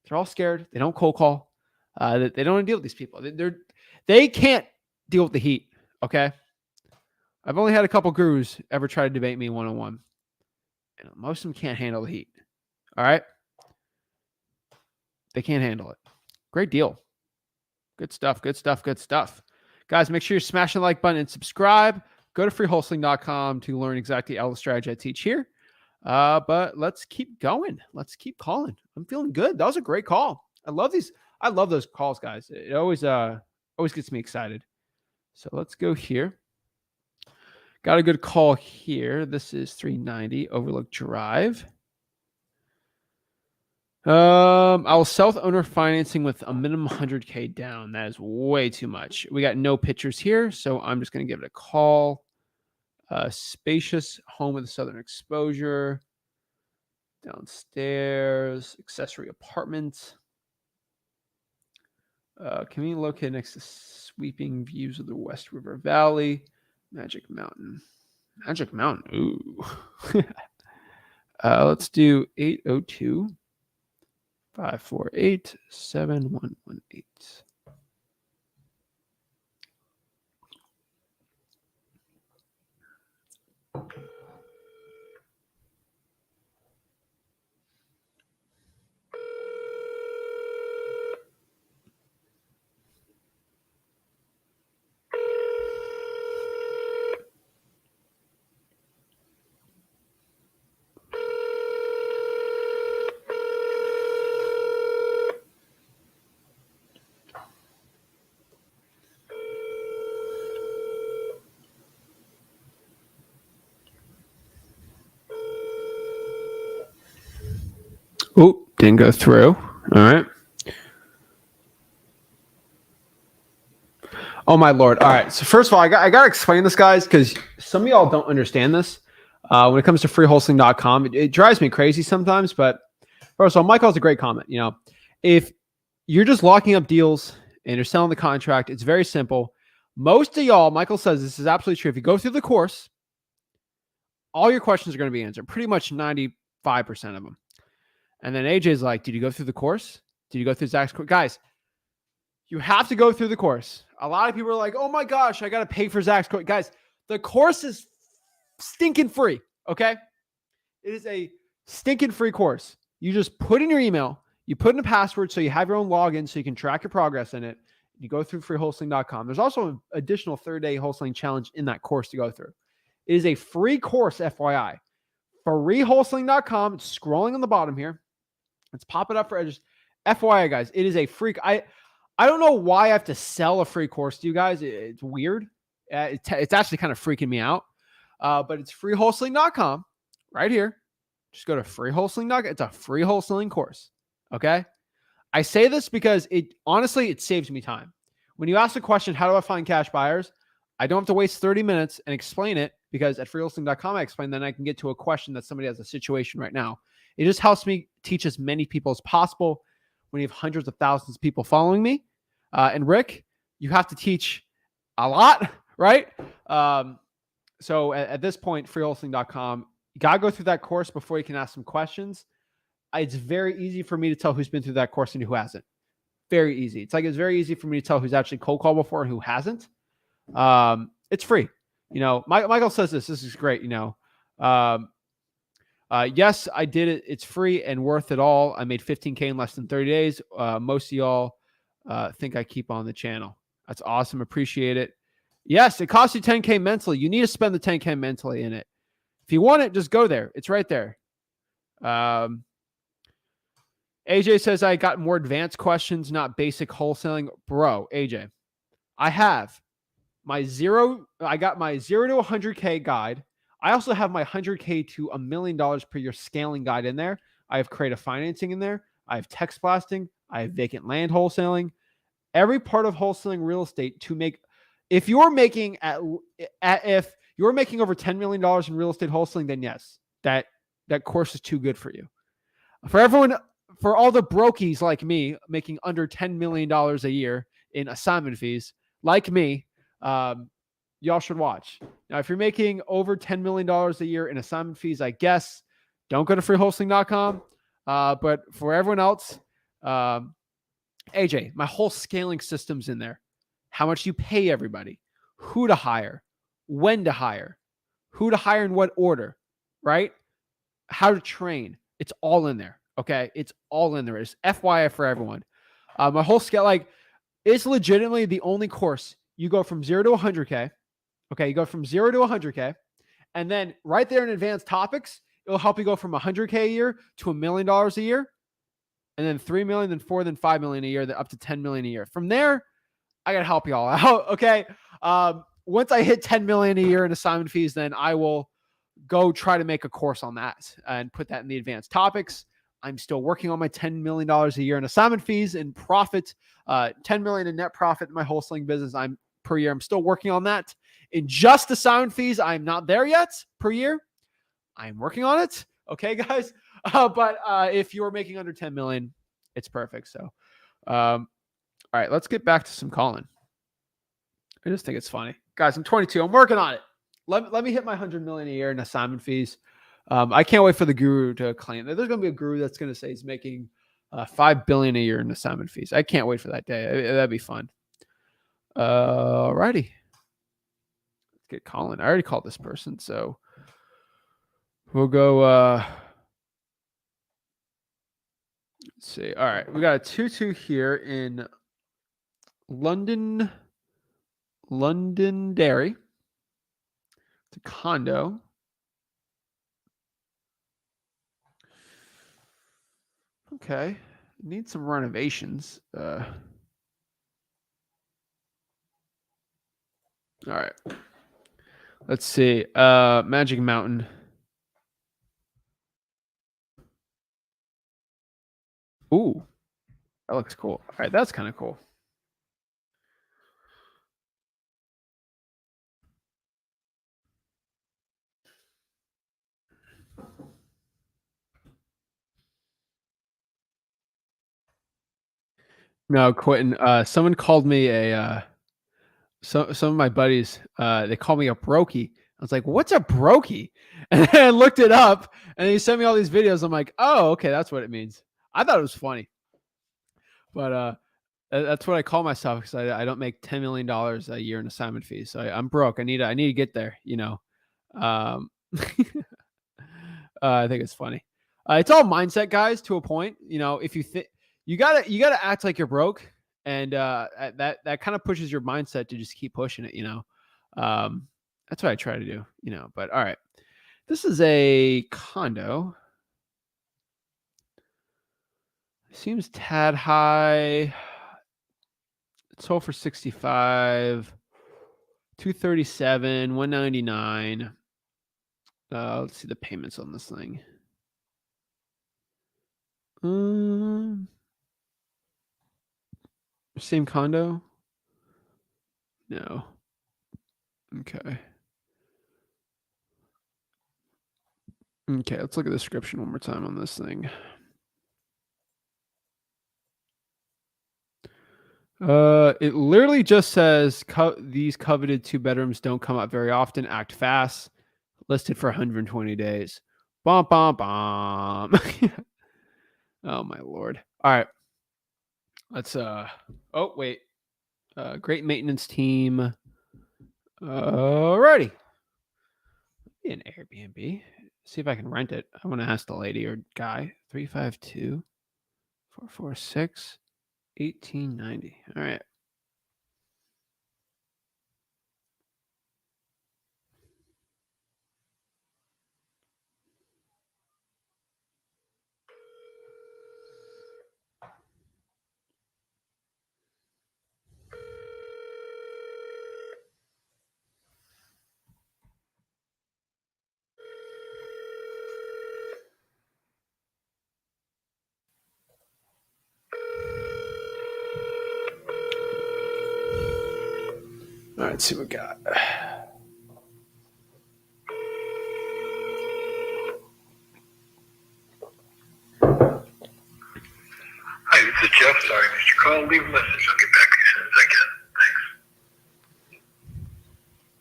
They're all scared. They don't cold call. They don't want to deal with these people. They can't deal with the heat. Okay. I've only had a couple gurus ever try to debate me one-on-one. And most of them can't handle the heat. All right. They can't handle it. Great deal. Good stuff. Good stuff. Good stuff. Guys, make sure you're smashing the like button and subscribe. Go to freewholesaling.com to learn exactly all the strategy I teach here. But let's keep going. Let's keep calling. I'm feeling good. That was a great call. I love these. I love those calls, guys. It always gets me excited. So let's go here. Got a good call here. This is 390 Overlook Drive. I will sell with owner financing with a minimum 100K down. That is way too much. We got no pictures here, so I'm just going to give it a call. Spacious home with a southern exposure. Downstairs, accessory apartment. Conveniently located next to sweeping views of the West River Valley. Magic Mountain. Magic Mountain. Ooh. Let's do 802. 548-7118. Oh, didn't go through. All right. Oh, my Lord. All right. So first of all, I got to explain this, guys, because some of y'all don't understand this. When it comes to freewholesaling.com, it drives me crazy sometimes. But first of all, Michael has a great comment. You know, if you're just locking up deals and you're selling the contract, it's very simple. Most of y'all, Michael says this is absolutely true. If you go through the course, all your questions are going to be answered, pretty much 95% of them. And then AJ's like, did you go through the course? Did you go through Zach's course? Guys, you have to go through the course. A lot of people are like, oh my gosh, I got to pay for Zach's course. Guys, the course is stinking free, okay? It is a stinking free course. You just put in your email, you put in a password so you have your own login so you can track your progress in it. You go through freewholesaling.com. There's also an additional 30-day wholesaling challenge in that course to go through. It is a free course, FYI. Freewholesaling.com. It's scrolling on the bottom here. Let's pop it up for just FYI, guys. It is a free. I don't know why I have to sell a free course to you guys. It's weird. It's actually kind of freaking me out. But it's freewholesaling.com right here. Just go to freewholesaling.com. It's a free wholesaling course. Okay. I say this because it saves me time. When you ask the question, how do I find cash buyers? I don't have to waste 30 minutes and explain it, because at freewholesaling.com, I explain, then I can get to a question that somebody has a situation right now. It just helps me teach as many people as possible when you have hundreds of thousands of people following me. And Rick, you have to teach a lot, right? So at this point, freewholesaling.com, you got to go through that course before you can ask some questions. It's very easy for me to tell who's been through that course and who hasn't. Very easy. It's very easy for me to tell who's actually cold called before and who hasn't. It's free. Michael says this is great. Yes, I did it. It's free and worth it all. I made 15K in less than 30 days. Most of y'all think I keep on the channel. That's awesome. Appreciate it. Yes, it costs you 10K mentally. You need to spend the 10K mentally in it. If you want it, just go there. It's right there. AJ says I got more advanced questions, not basic wholesaling. Bro, AJ, I got my 0 to 100K guide. I also have my 100K to $1 million per year scaling guide in there. I have creative financing in there. I have text blasting. I have vacant land wholesaling. Every part of wholesaling real estate to make, if you're making if you're making over $10 million in real estate wholesaling, then yes, that course is too good for you. For all the brokies like me making under $10 million a year in assignment fees, like me, y'all should watch. Now, if you're making over $10 million a year in assignment fees, I guess don't go to freewholesaling.com. But for everyone else, AJ, my whole scaling system's in there. How much you pay everybody, who to hire, when to hire, who to hire in what order, right? How to train. It's all in there. Okay. It's all in there. It's FYI for everyone. My whole scale, it's legitimately the only course. You go from 0 to 100K. Okay. You go from 0 to 100K. And then right there in advanced topics, it'll help you go from 100K a year to $1 million a year. And then 3 million, then 4, then 5 million a year, then up to 10 million a year. From there, I got to help you all out. Okay. Once I hit 10 million a year in assignment fees, then I will go try to make a course on that and put that in the advanced topics. I'm still working on my $10 million a year in assignment fees and profit, 10 million in net profit in my wholesaling business. Per year. I'm still working on that. In just assignment fees, I'm not there yet per year. I'm working on it. Okay, guys. But if you're making under 10 million, it's perfect. So, all right, let's get back to some calling. I just think it's funny. Guys, I'm 22. I'm working on it. Let me hit my 100 million a year in assignment fees. I can't wait for the guru to claim that there's going to be a guru that's going to say he's making 5 billion a year in assignment fees. I can't wait for that day. That'd be fun. Alrighty. Let's get calling. I already called this person, so we'll go. Let's see. All right, we got a 2-2 here in Londonderry. It's a condo. Okay, need some renovations. All right, let's see. Magic Mountain. Ooh, that looks cool. All right, that's kind of cool. No, Quentin. Someone called me some of my buddies. They call me a brokey. I was like, "What's a brokey?" And then I looked it up, and he sent me all these videos. I'm like, "Oh, okay, that's what it means." I thought it was funny, but that's what I call myself because I don't make $10 million a year in assignment fees. So I'm broke. I need to get there. I think it's funny. It's all mindset, guys. To a point, if you think you gotta act like you're broke, and that kind of pushes your mindset to just keep pushing it. That's what I try to do. But all right, this is a condo. Seems tad high. It's sold for 65, 237, 199. Let's see the payments on this thing. Same condo? No. Okay. Okay, let's look at the description one more time on this thing. It literally just says these coveted 2 bedrooms don't come up very often. Act fast. Listed for 120 days. Bum, bum, bum. Oh my Lord. All right. Let's oh wait. Great maintenance team. Alrighty. An Airbnb. See if I can rent it. I want to ask the lady or guy. 352-446-1890. All right. All right, let's see what we got.
Hi, this is Jeff. Sorry, I missed your call. Leave a message. I'll get back to you as soon as I can. Thanks.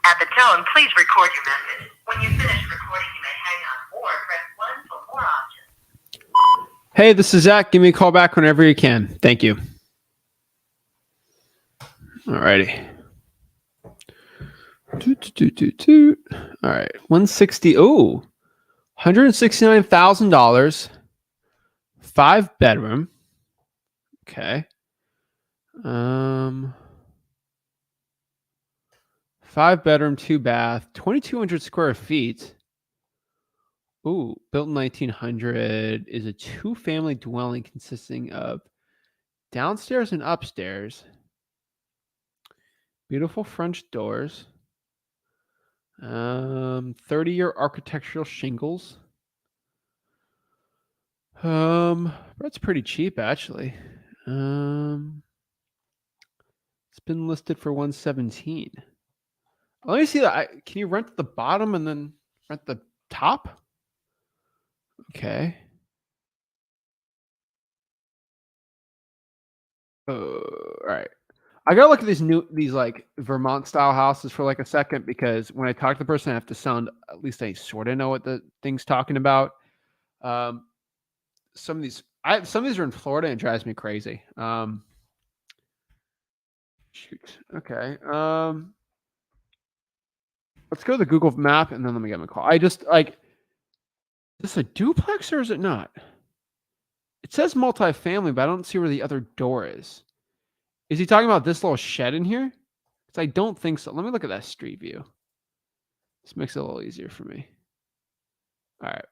At the tone, please record your message. When you finish recording, you may hang up or press 1 for more options.
Hey, this is Zach. Give me a call back whenever you can. Thank you. Alrighty. All right. 160. Oh, $169,000. 5-bedroom. Okay. 5-bedroom, 2-bath, 2,200 square feet. Ooh, built in 1900, is a 2-family dwelling consisting of downstairs and upstairs. Beautiful French doors. 30-year architectural shingles. That's pretty cheap actually. It's been listed for 117. Let me see that. Can you rent the bottom and then rent the top? Okay. All right. I gotta look at these like Vermont style houses for like a second, because when I talk to the person, I have to sound, at least I sort of know what the thing's talking about. Some of these are in Florida and it drives me crazy. Shoot. Okay. Let's go to the Google map and then let me get my call. I just like, is this a duplex or is it not? It says multifamily, but I don't see where the other door is. Is he talking about this little shed in here? Because I don't think so. Let me look at that street view. This makes it a little easier for me. All right.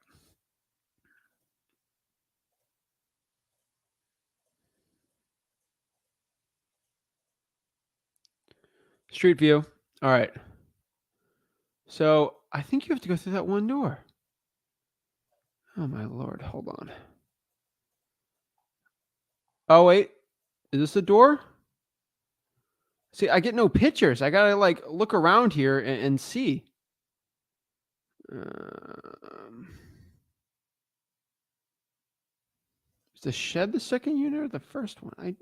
Street view. All right. So I think you have to go through that one door. Oh my Lord. Hold on. Oh, wait. Is this a door? See, I get no pictures. I gotta like look around here and see. Is the shed the second unit or the first one?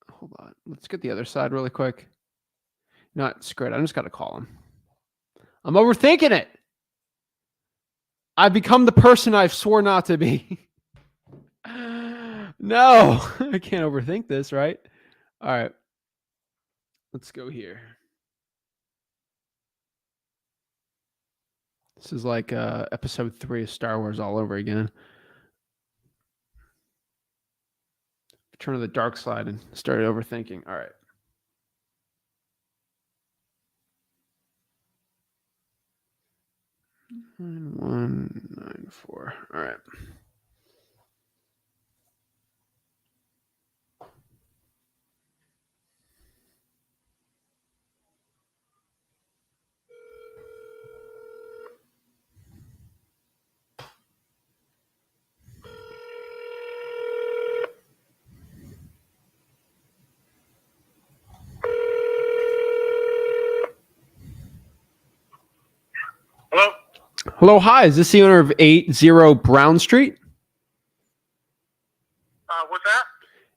Hold on. Let's get the other side really quick. Not screw it. I just gotta call him. I'm overthinking it. I've become the person I've swore not to be. No, I can't overthink this, right? All right. Let's go here. This is like episode 3 of Star Wars all over again. Turn to the dark side and started overthinking. All right. And 194. All right.
Hello?
Hello, hi. Is this the owner of 80 Brown Street?
What's that?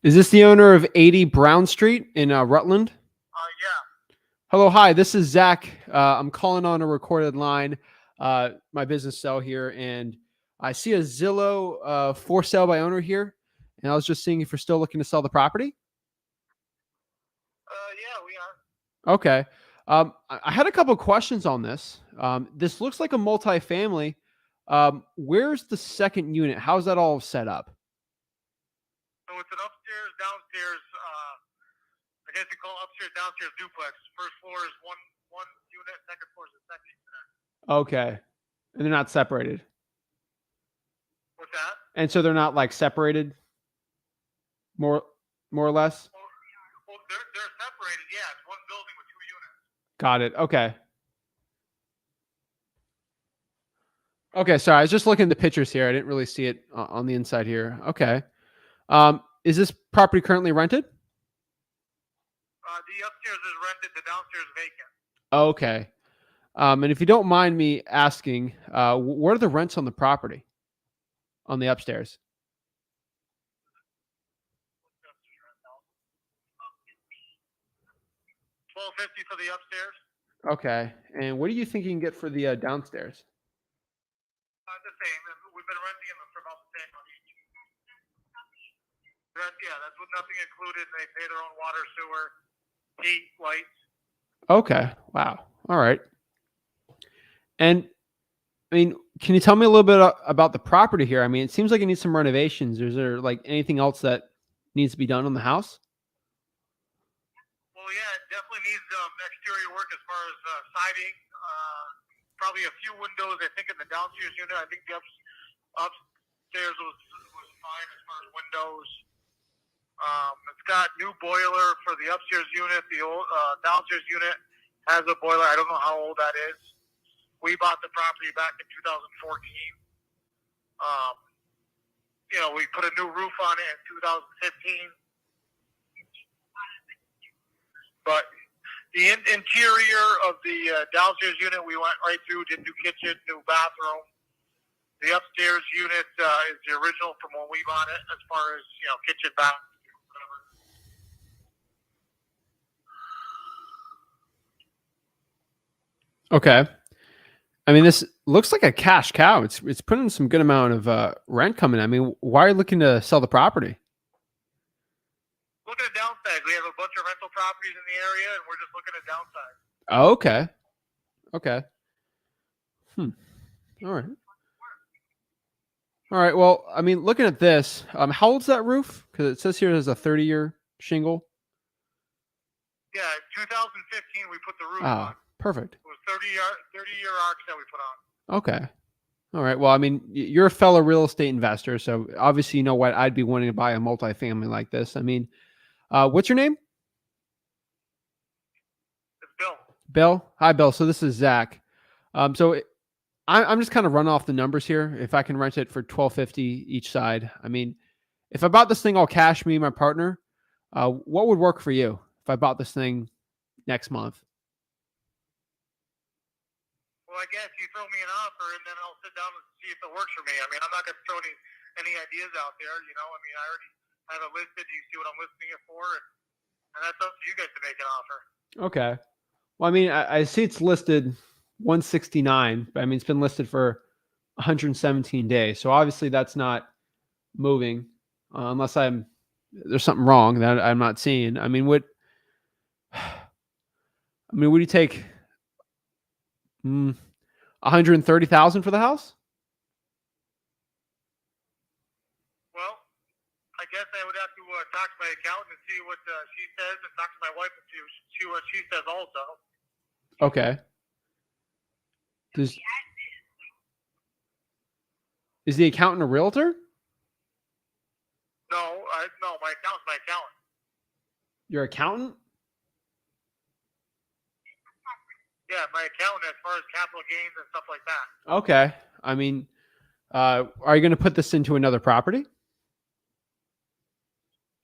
Is this the owner of 80 Brown Street in Rutland?
Yeah.
Hello, hi. This is Zach. I'm calling on a recorded line. My business cell here, and I see a Zillow for sale by owner here, and I was just seeing if you're still looking to sell the property.
Yeah, we are.
Okay. I had a couple questions on this. This looks like a multifamily. Where's the second unit? How's that all set up?
So it's an upstairs, downstairs. I guess you call it upstairs, downstairs duplex. First floor is one unit. Second floor is the second unit.
Okay, and they're not separated,
What's that?
and so they're not like separated, more or less.
Well, they're separated. Yeah, it's one building with 2 units.
Got it. Okay. Okay, sorry. I was just looking at the pictures here. I didn't really see it on the inside here. Okay. Is this property currently rented?
The upstairs is rented. The downstairs vacant.
Okay. And if you don't mind me asking, what are the rents on the property on the upstairs?
$12.50 for the upstairs.
Okay. And what do you think you can get for the downstairs?
The same. We've been renting them for about the same on each. Yeah, that's with nothing included. They pay their own water, sewer, heat, lights.
Okay. Wow. All right. And I mean, can you tell me a little bit about the property here? I mean, it seems like it needs some renovations. Is there like anything else that needs to be done on the house?
Well, yeah, it definitely needs exterior work as far as siding. Probably a few windows. I think in the downstairs unit. I think the upstairs was fine as far as windows. It's got new boiler for the upstairs unit. The old downstairs unit has a boiler. I don't know how old that is. We bought the property back in 2014. We put a new roof on it in 2015. But the interior of the downstairs unit, we went right through, did new kitchen, new bathroom. The upstairs unit is the original from when we bought it, as far as kitchen, bathroom, whatever.
Okay. I mean, this looks like a cash cow. It's putting some good amount of rent coming. I mean, why are you looking to sell the property?
Looking at downsides. We have a bunch of rental properties in the area, and we're just looking at downsides.
Oh, okay. Okay. All right. All right. Well, I mean, looking at this, how old's that roof? Because it says here there's a 30-year shingle.
Yeah, 2015 we put the roof
Ah,
on.
perfect.
It was 30-year arcs that we put on.
Okay. All right. Well, I mean, you're a fellow real estate investor, so obviously you know what I'd be wanting to buy a multifamily like this. I mean, what's your name?
It's Bill.
Bill. Hi, Bill. So this is Zach. I'm just kind of run off the numbers here. If I can rent it for $12.50 each side, I mean, if I bought this thing all cash, me and my partner, what would work for you if I bought this thing next month?
Well, I guess you throw me an offer, and then I'll sit down and see if it works for me. I mean, I'm not going to throw any ideas out there. I mean, I already have it listed. You see what I'm listing it for, and that's up to you guys to make an offer.
Okay. Well, I mean, I see it's listed 169, but I mean, it's been listed for 117 days. So obviously that's not moving unless there's something wrong that I'm not seeing. I mean, would you take 130,000 for the house?
Well, I guess I would have to talk to my accountant and see what she says, and talk to my wife and see what she says also.
Okay. Is the accountant a realtor?
No, my accountant's my accountant.
Your accountant?
Yeah, my accountant as far as capital gains and stuff like that.
Okay. I mean, are you going to put this into another property?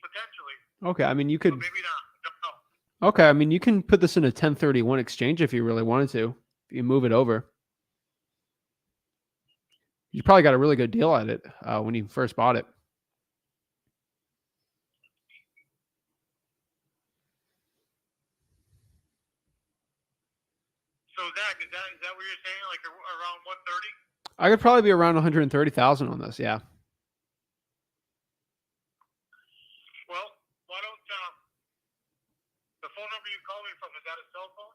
Potentially.
Okay. I mean, you could.
But maybe not. Don't know.
Okay. I mean, you can put this in a 1031 exchange if you really wanted to. If you move it over. You probably got a really good deal at it when you first bought it.
So Zach, is that what you're saying? Like around 130?
I could probably be around 130,000 on this. Yeah.
Well, why don't the phone number you call me from, is that a cell phone?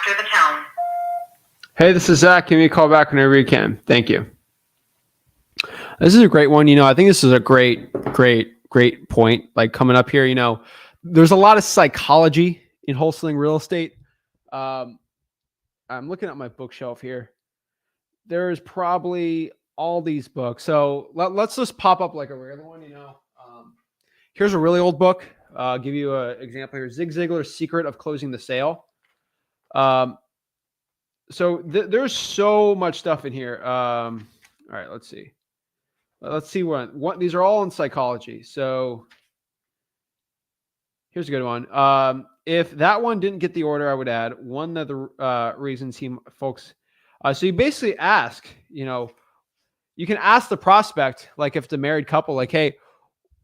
after the tone.
Hey, this is Zach. Give me a call back whenever you can. Thank you. This is a great one. I think this is a great point. Like coming up here, there's a lot of psychology in wholesaling real estate. I'm looking at my bookshelf here. There is probably all these books. So let's just pop up like a regular one. Here's a really old book. I'll give you an example here. Zig Ziglar's Secret of Closing the Sale. So there's so much stuff in here. All right, let's see. Let's see what these are all in psychology. So here's a good one. If that one didn't get the order, I would add one of the reasons folks. So you basically ask, you can ask the prospect, like if it's a married couple, like, hey,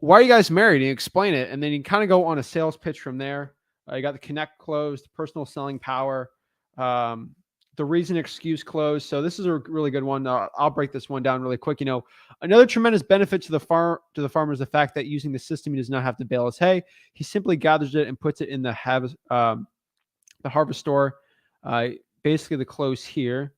why are you guys married? And you explain it, and then you kind of go on a sales pitch from there. You got the connect close, the personal selling power, the reason excuse close. So this is a really good one. I'll break this one down really quick. Another tremendous benefit to the farmer is the fact that using the system, he does not have to bale his hay. He simply gathers it and puts it in the harvest store. Basically, the close here.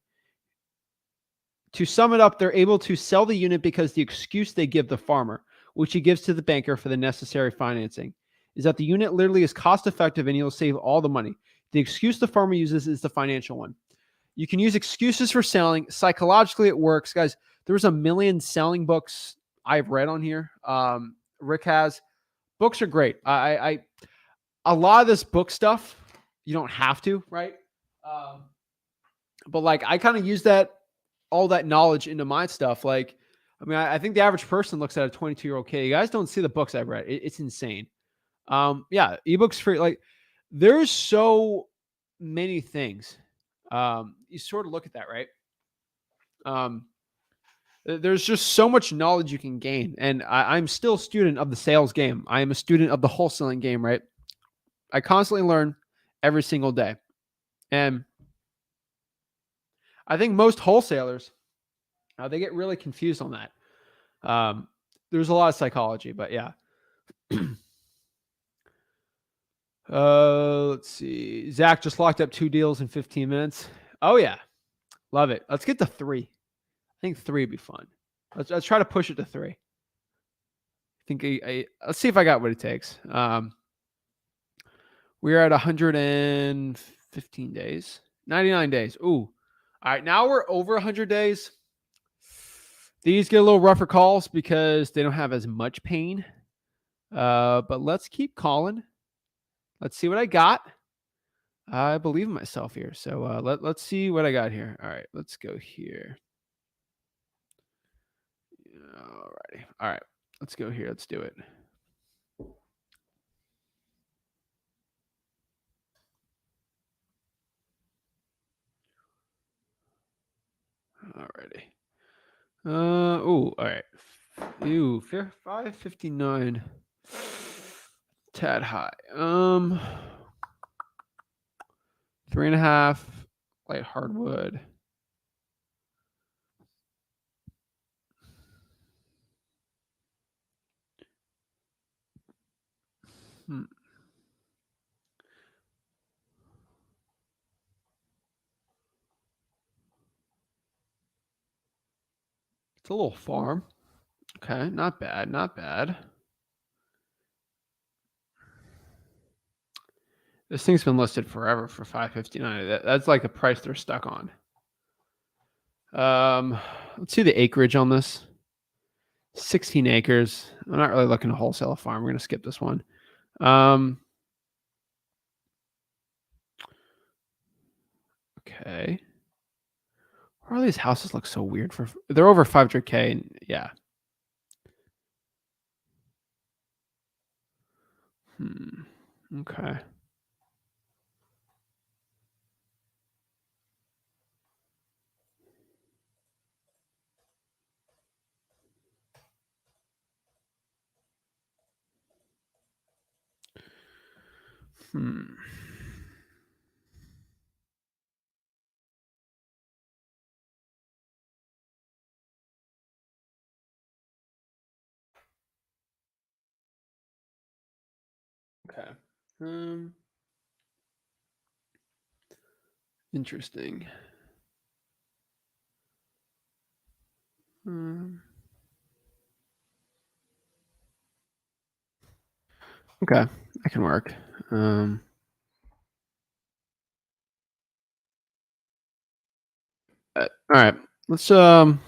To sum it up, they're able to sell the unit because the excuse they give the farmer, which he gives to the banker for the necessary financing, is that the unit literally is cost effective and he'll save all the money. The excuse the farmer uses is the financial one. You can use excuses for selling. Psychologically, it works. Guys, there's a million selling books I've read on here. Rick has. Books are great. A lot of this book stuff, you don't have to, right? But like I kind of use all that knowledge into my stuff. Like, I think the average person looks at a 22-year-old kid. You guys don't see the books I've read. It's insane. Yeah, ebooks free. Like, there's so many things. You sort of look at that, right? There's just so much knowledge you can gain. And I'm still a student of the sales game. I am a student of the wholesaling game, right? I constantly learn every single day. And I think most wholesalers, they get really confused on that. There's a lot of psychology, but yeah. Let's see. Zach just locked up 2 deals in 15 minutes. Oh yeah. Love it. Let's get to 3. I think 3 would be fun. Let's try to push it to 3. I think let's see if I got what it takes. We're at 115 days, 99 days. Ooh. All right. Now we're over 100 days. These get a little rougher calls because they don't have as much pain. But let's keep calling. Let's see what I got. I believe in myself here. So let's see what I got here. All right, let's go here. All righty. All right, let's go here. Let's do it. All righty. All right. Ew, 559. Tad high. 3.5 light hardwood. It's a little farm. Okay, not bad, not bad. This thing's been listed forever for 559. That's like the price they're stuck on. Let's see the acreage on this. 16 acres. I'm not really looking to wholesale a farm. We're going to skip this one. Okay. Why are these houses look so weird? They're over 500K. And yeah. Okay. Okay. Interesting. Okay, that can work. All right, let's I'm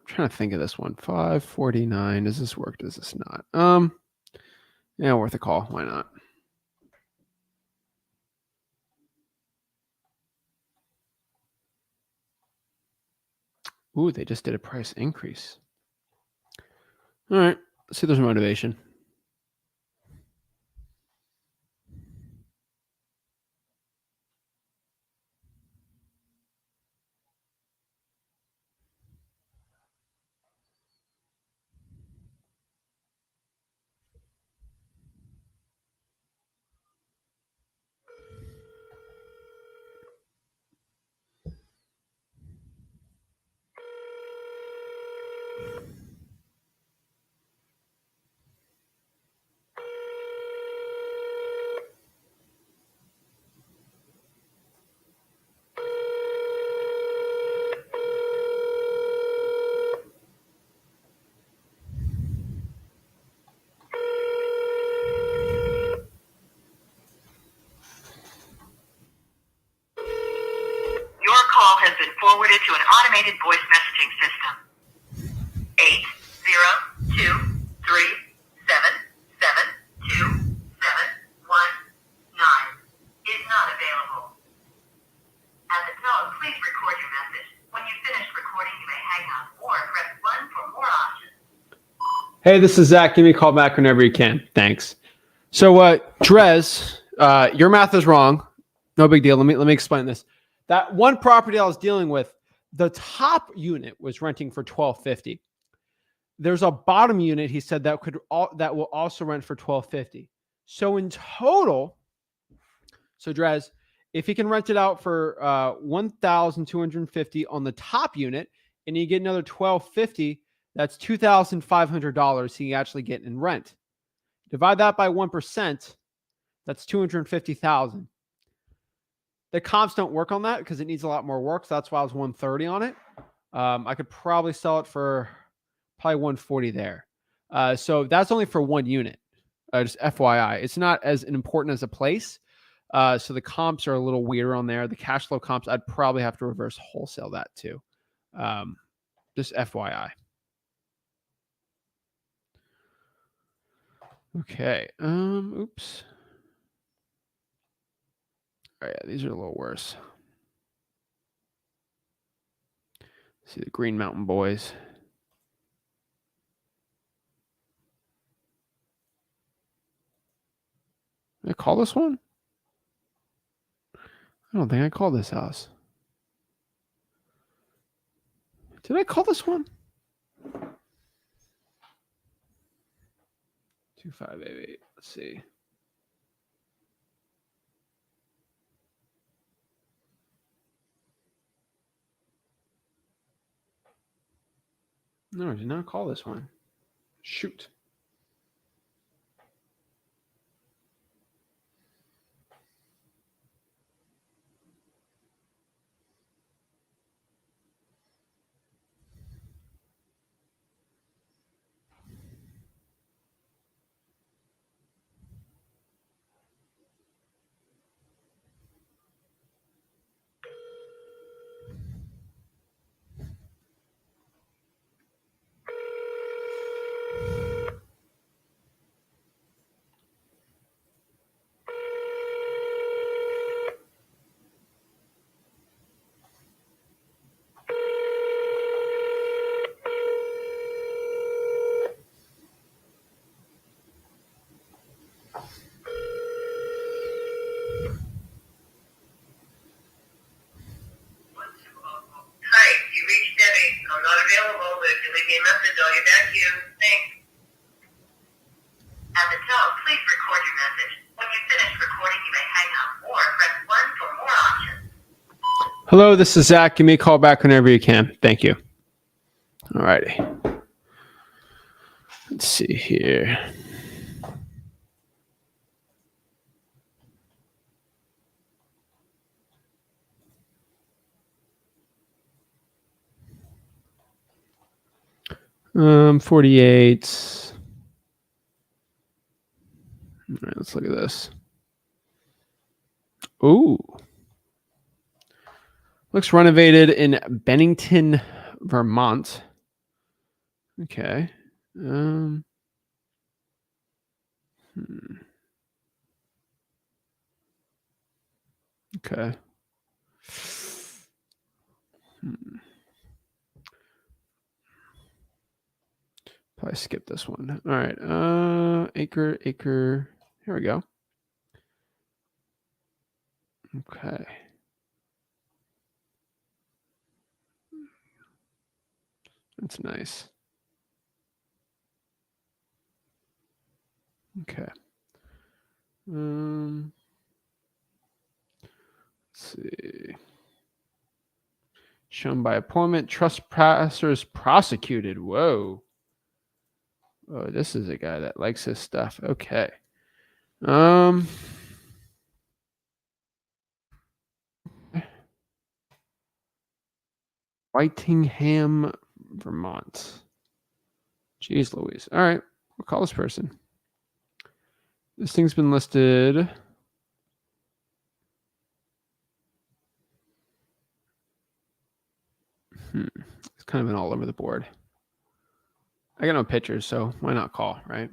trying to think of this one. 549. Does this work? Does this not? Yeah, worth a call. Why not? Ooh, they just did a price increase. All right, let's see if there's motivation.
Your call has been forwarded to an automated voice messaging system. 802-377-2719 is not available. At the tone, please record your message. When you've finished recording, you may hang up or press 1 for more options.
Hey, this is Zach. Give me a call back whenever you can. Thanks. So, Drez, your math is wrong. No big deal. Let me explain this. That one property I was dealing with, the top unit was renting for $1,250. There's a bottom unit, he said, that will also rent for $1,250. So in total, so Drez, if he can rent it out for $1,250 on the top unit, and you get another $1,250, that's $2,500 he actually get in rent. Divide that by 1%, that's $250,000. The comps don't work on that because it needs a lot more work. So that's why I was $130 on it. I could probably sell it for probably $140 there. So that's only for one unit. Just FYI, it's not as important as a place. So the comps are a little weirder on there. The cash flow comps, I'd probably have to reverse wholesale that too. Just FYI. Okay. Oops. Oh, yeah, these are a little worse. See the Green Mountain Boys. Did I call this one? I don't think I called this house. Did I call this one? 2588. Let's see. No, I did not call this one. Shoot.
Hi, you reached Debbie. I'm not available, but if you leave me a message, I'll get back to you. Thanks. At the tone, please record your message. When you finish recording, you may hang up or press 1 for more options.
Hello, this is Zach. Give me a call back whenever you can. Thank you. All righty. Let's see here. 48. All right, let's look at this. Ooh. Looks renovated in Bennington, Vermont. Okay. Okay. Probably skip this one. All right. Acre. Here we go. Okay. That's nice. Okay. Let's see. Shown by appointment. Trespassers prosecuted. Whoa. Oh, this is a guy that likes his stuff. Okay. Whitingham, Vermont. Jeez Louise. All right. We'll call this person. This thing's been listed. It's kind of been all over the board. I got no pictures, so why not call, right?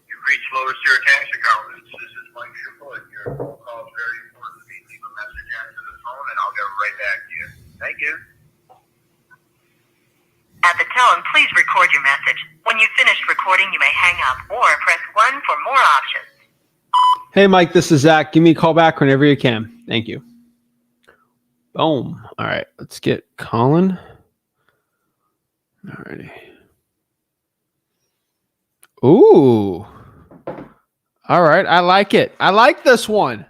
You've reached Lower Tier Tax Accountants. This is Mike Shaput. Your phone call is very important to me. Leave a message after the phone, and I'll get right back to you. Thank you.
At the tone, please record your message. When you've finished recording, you may hang up or press 1 for more options.
Hey, Mike, this is Zach. Give me a call back whenever you can. Thank you. Boom. All right, let's get Colin. All righty. Ooh. All right, I like it. I like this one.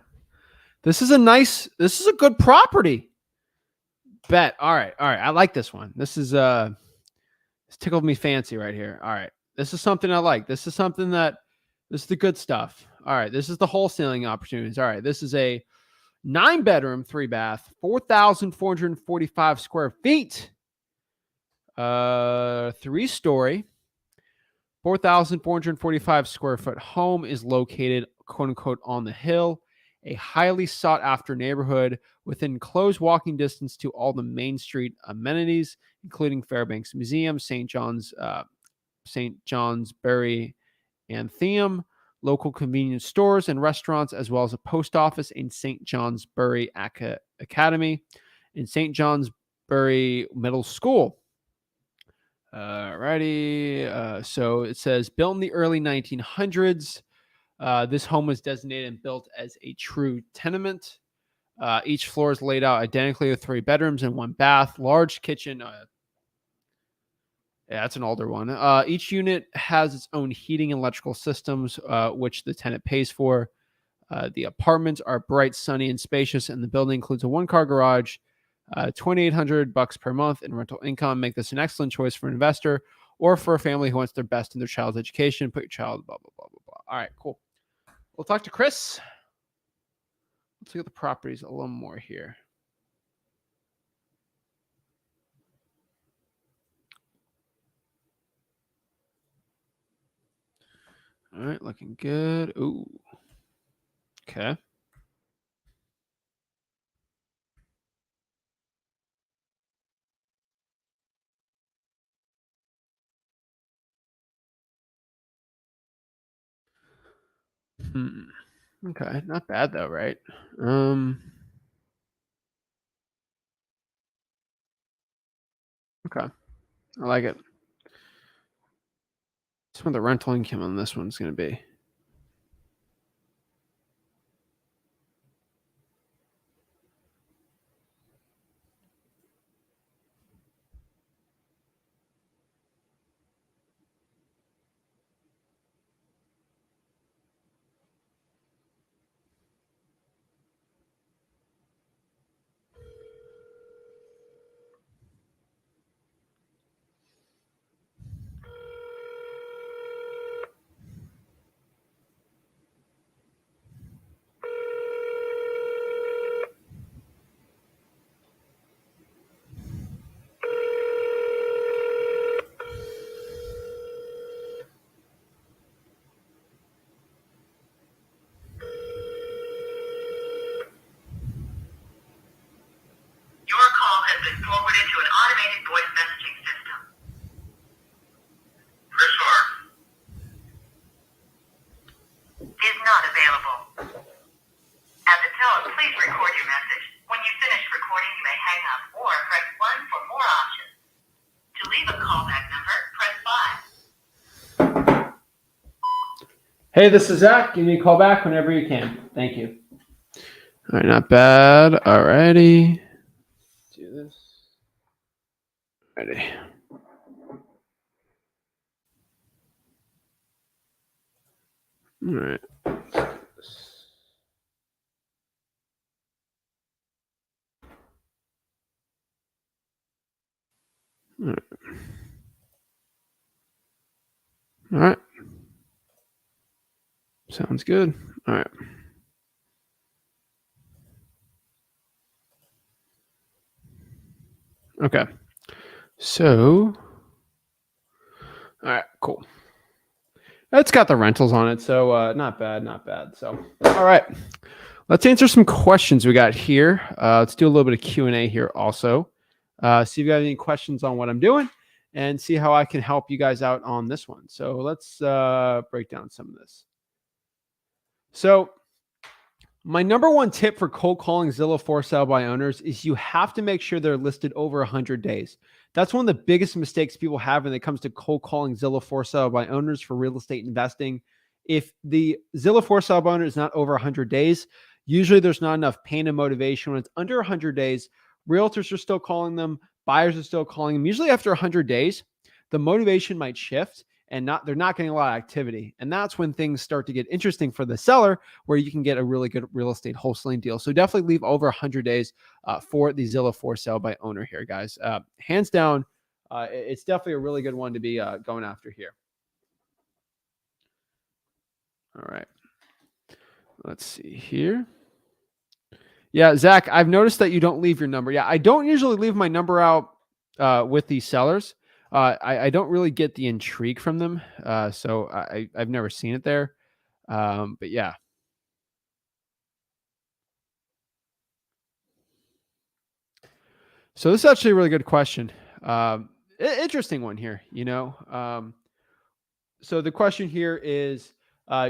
This is a good property. Bet. All right. I like this one. This tickled me fancy right here. All right. This is something I like. This is the good stuff. All right. This is the wholesaling opportunities. All right. This is a 9-bedroom, 3-bath, 4,445 square feet. 3-story, 4,445 square foot home is located, quote unquote, on the hill, a highly sought after neighborhood within close walking distance to all the Main Street amenities, including Fairbanks Museum, St. John's Bury Athenaeum, local convenience stores and restaurants, as well as a post office in St. John's Bury Academy and St. John's Bury Middle School. Alrighty. So it says built in the early 1900s. This home was designated and built as a true tenement. Each floor is laid out identically with 3 bedrooms and 1 bath, large kitchen. Yeah, that's an older one. Each unit has its own heating and electrical systems, which the tenant pays for. The apartments are bright, sunny, and spacious, and the building includes a 1-car garage. $2,800 per month in rental income. Make this an excellent choice for an investor or for a family who wants their best in their child's education. Put your child, blah, blah, blah, blah, blah. All right, cool. We'll talk to Chris. Let's look at the properties a little more here. All right, looking good. Ooh. Okay. Okay, not bad though, right? Okay, I like it. That's what the rental income on this one's going to be.
Your call has been forwarded to an automated voice messaging system.
For sure.
Is not available. At the tone, please record your message. When you finish recording, you may hang up or press 1 for more options. To leave a callback number, press 5.
Hey, this is Zach. Give me a call back whenever you can. Thank you. All right, not bad. All righty. Do this. Ready. All right. All right. All right. Sounds good. All right. Okay. So, all right, cool. It's got the rentals on it, so not bad, not bad. So, all right, let's answer some questions we got here. Let's do a little bit of Q&A here also. See if you got any questions on what I'm doing and see how I can help you guys out on this one. So let's break down some of this. So my number one tip for cold calling Zillow for sale by owners is you have to make sure they're listed over 100 days. That's one of the biggest mistakes people have when it comes to cold calling Zillow for sale by owners for real estate investing. If the Zillow for sale by owner is not over 100 days, usually there's not enough pain and motivation. When it's under 100 days, realtors are still calling them, buyers are still calling them. Usually after 100 days, the motivation might shift and they're not getting a lot of activity. And that's when things start to get interesting for the seller, where you can get a really good real estate wholesaling deal. So definitely leave over 100 days for the Zillow for sale by owner here, guys. Hands down, it's definitely a really good one to be going after here. All right. Let's see here. Yeah, Zach, I've noticed that you don't leave your number. Yeah, I don't usually leave my number out with these sellers. I don't really get the intrigue from them. So I've never seen it there. But yeah. So this is actually a really good question. Interesting one here, you know. So the question here is,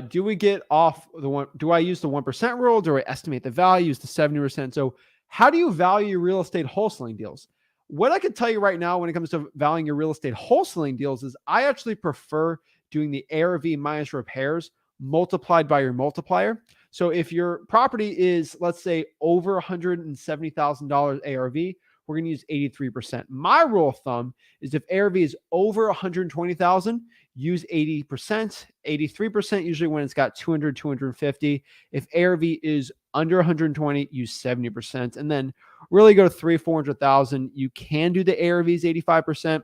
do we get off the one? Do I use the 1% rule? Do I estimate the value? Use the 70%? So how do you value your real estate wholesaling deals? What I could tell you right now when it comes to valuing your real estate wholesaling deals is I actually prefer doing the ARV minus repairs multiplied by your multiplier. So if your property is, let's say, over $170,000 ARV, we're going to use 83%. My rule of thumb is if ARV is over 120,000, use 80%, 83% usually when it's got 200, 250. If ARV is under 120, use 70%. And then really go to 400,000. You can do the ARVs 85%,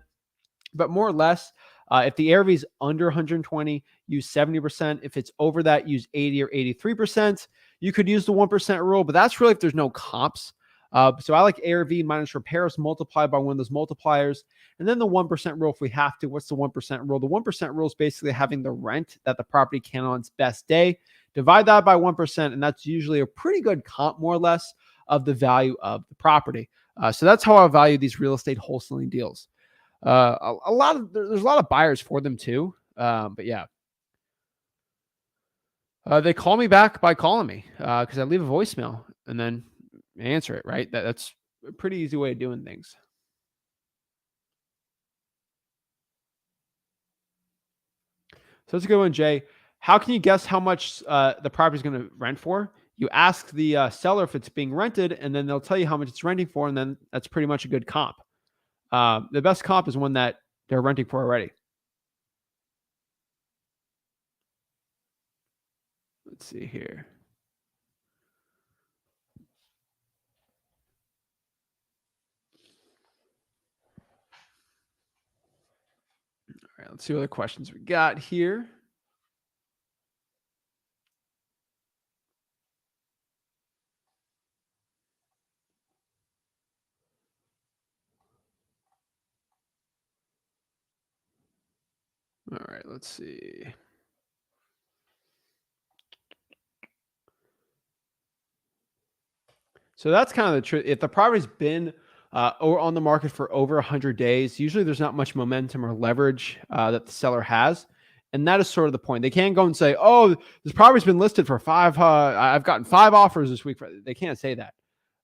but more or less, if the ARV is under 120, use 70%. If it's over that, use 80 or 83%. You could use the 1% rule, but that's really if there's no comps. So I like ARV minus repairs multiplied by one of those multipliers. And then the 1% rule if we have to. What's the 1% rule? The 1% rule is basically having the rent that the property can on its best day. Divide that by 1%, and that's usually a pretty good comp, more or less, of the value of the property. So that's how I value these real estate wholesaling deals. There's a lot of buyers for them too. But yeah. They call me back by calling me because I leave a voicemail and then answer it, right? That's a pretty easy way of doing things. So that's a good one, Jay. How can you guess how much the property is going to rent for? You ask the seller if it's being rented, and then they'll tell you how much it's renting for, and then that's pretty much a good comp. The best comp is one that they're renting for already. Let's see here. All right, let's see what other questions we got here. All right, let's see. So that's kind of the truth. If the property's been or on the market for over 100 days, usually there's not much momentum or leverage that the seller has. And that is sort of the point. They can't go and say, oh, this property's been listed for 5. I've gotten 5 offers this week. They can't say that.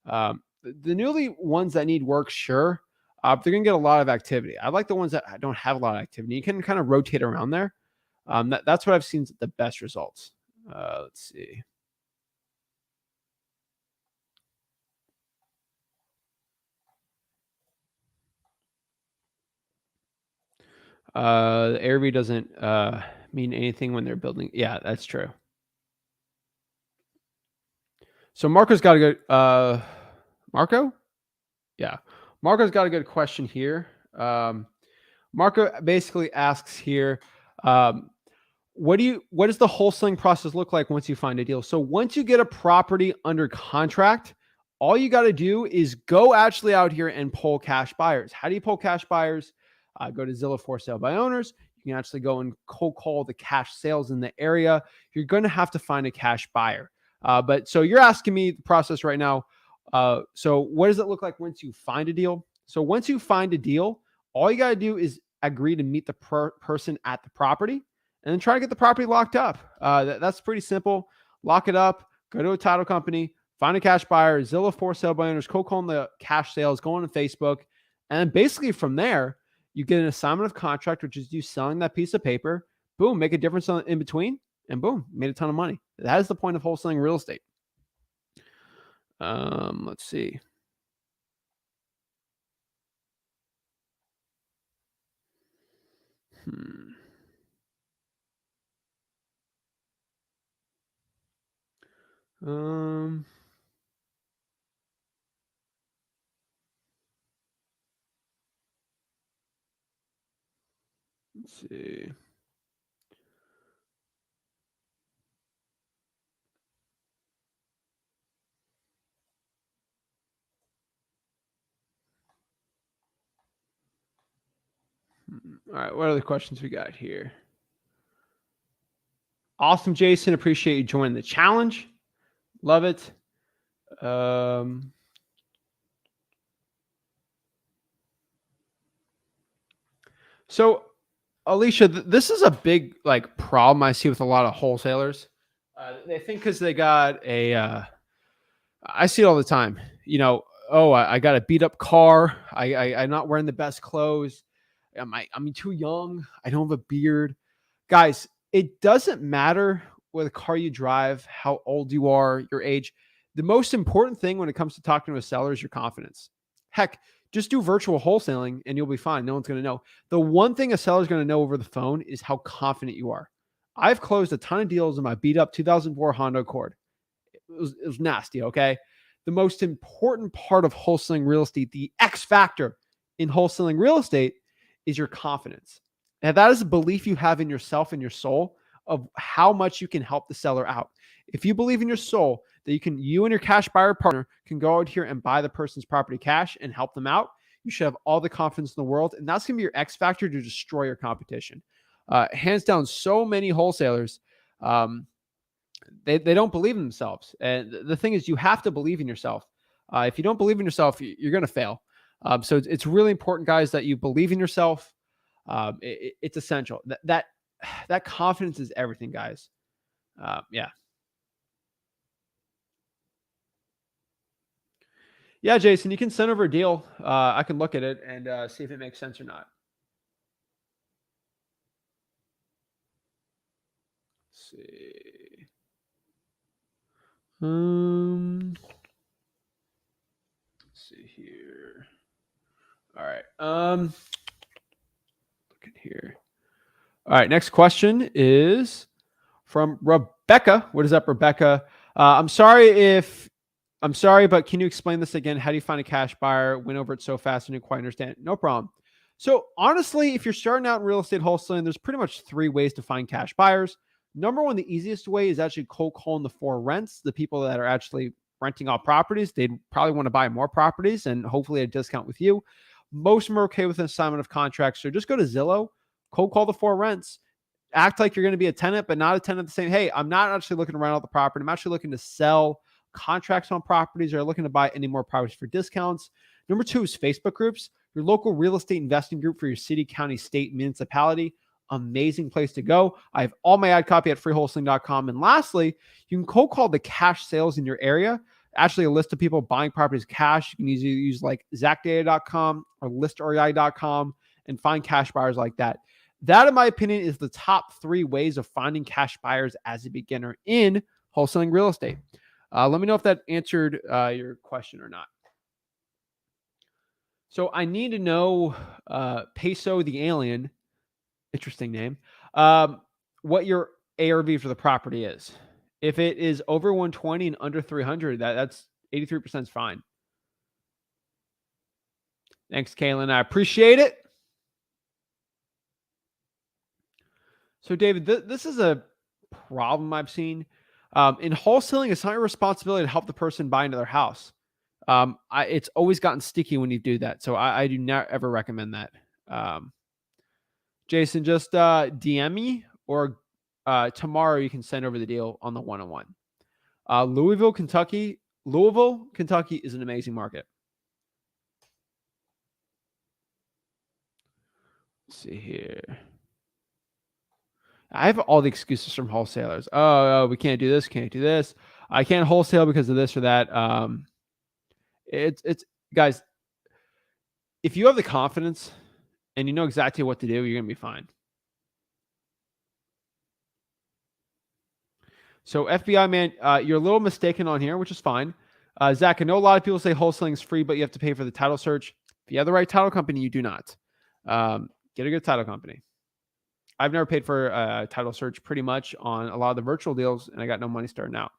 The newly ones that need work, sure. But they're going to get a lot of activity. I like the ones that don't have a lot of activity. You can kind of rotate around there. That's what I've seen the best results. Let's see. The ARV doesn't mean anything when they're building. Yeah, that's true. So Marco's got a good Marco? Yeah. Marco's got a good question here. Marco basically asks here, what does the wholesaling process look like once you find a deal? So once you get a property under contract, all you got to do is go actually out here and pull cash buyers. How do you pull cash buyers? Go to Zillow for sale by owners. You can actually go and cold call the cash sales in the area. You're going to have to find a cash buyer. But so you're asking me the process right now. So what does it look like once you find a deal? So once you find a deal, all you got to do is agree to meet the person at the property and then try to get the property locked up. That's pretty simple. Lock it up, go to a title company, find a cash buyer, Zillow for sale by owners, cold calling the cash sales, go on Facebook. And then basically from there, you get an assignment of contract, which is you selling that piece of paper. Boom, make a difference in between, and boom, made a ton of money. That is the point of wholesaling real estate. Let's see. Let's see. All right, what other questions we got here? Awesome, Jason. Appreciate you joining the challenge. Love it. So, Alicia, this is a big problem I see with a lot of wholesalers. They think because they got I see it all the time. Oh, I got a beat up car. I'm not wearing the best clothes. I'm too young. I don't have a beard. Guys, it doesn't matter what car you drive, how old you are, your age. The most important thing when it comes to talking to a seller is your confidence. Heck, just do virtual wholesaling and you'll be fine. No one's going to know. The one thing a seller's going to know over the phone is how confident you are. I've closed a ton of deals in my beat up 2004 Honda Accord. It was nasty, okay? The most important part of wholesaling real estate, the X factor in wholesaling real estate, is your confidence. And that is a belief you have in yourself and your soul of how much you can help the seller out. If you believe in your soul that you and your cash buyer partner can go out here and buy the person's property cash and help them out, you should have all the confidence in the world. And that's going to be your X factor to destroy your competition. Hands down, so many wholesalers, they don't believe in themselves. And the thing is, you have to believe in yourself. If you don't believe in yourself, you're going to fail. So it's really important, guys, that you believe in yourself. It's essential. That confidence is everything, guys. Yeah. Yeah, Jason, you can send over a deal. I can look at it and see if it makes sense or not. Let's see. Let's see here. All right. Look at here. All right. Next question is from Rebecca. What is up, Rebecca? I'm sorry, but can you explain this again? How do you find a cash buyer? Went over it so fast and didn't quite understand. No problem. So honestly, if you're starting out in real estate wholesaling, there's pretty much 3 ways to find cash buyers. Number one, the easiest way is actually cold calling the for rents, the people that are actually renting out properties. They'd probably want to buy more properties and hopefully a discount with you. Most of them are okay with an assignment of contracts. So just go to Zillow, cold call the for rents, act like you're going to be a tenant, but not a tenant saying, hey, I'm not actually looking to rent out the property. I'm actually looking to sell contracts on properties or looking to buy any more properties for discounts. Number 2 is Facebook groups, your local real estate investing group for your city, county, state, municipality. Amazing place to go. I have all my ad copy at freewholesaling.com. And lastly, you can cold call the cash sales in your area. Actually, a list of people buying properties cash. You can easily use like zachdata.com or listrei.com and find cash buyers like that. That, in my opinion, is the top 3 ways of finding cash buyers as a beginner in wholesaling real estate. Let me know if that answered your question or not. So I need to know, Peso the Alien, interesting name, what your ARV for the property is. If it is over 120 and under 300, that's 83% is fine. Thanks, Kaylin. I appreciate it. So, David, this is a problem I've seen. In wholesaling, it's not your responsibility to help the person buy into their house. It's always gotten sticky when you do that. So I do not ever recommend that. Jason, just DM me or tomorrow you can send over the deal on the one-on-one. Louisville, Kentucky is an amazing market. Let's see here. I have all the excuses from wholesalers. Oh, we can't do this, can't do this. I can't wholesale because of this or that. It's guys, if you have the confidence and you know exactly what to do, you're going to be fine. So FBI man, you're a little mistaken on here, which is fine. Zach, I know a lot of people say wholesaling is free, but you have to pay for the title search. If you have the right title company, you do not. Get a good title company. I've never paid for a title search pretty much on a lot of the virtual deals, and I got no money starting out.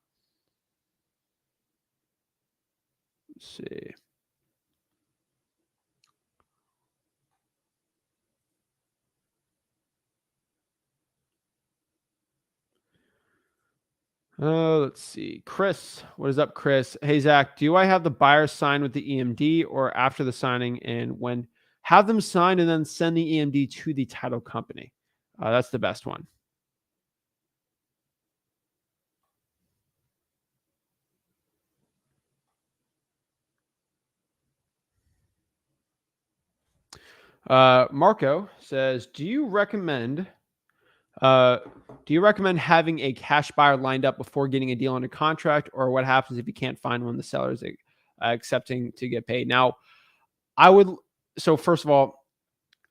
Let's see. Let's see. Chris, what is up, Chris? Hey, Zach, do I have the buyer sign with the EMD or after the signing? And when have them sign and then send the EMD to the title company? That's the best one. Marco says, do you recommend having a cash buyer lined up before getting a deal under contract, or what happens if you can't find one the seller is accepting to get paid? Now, so first of all,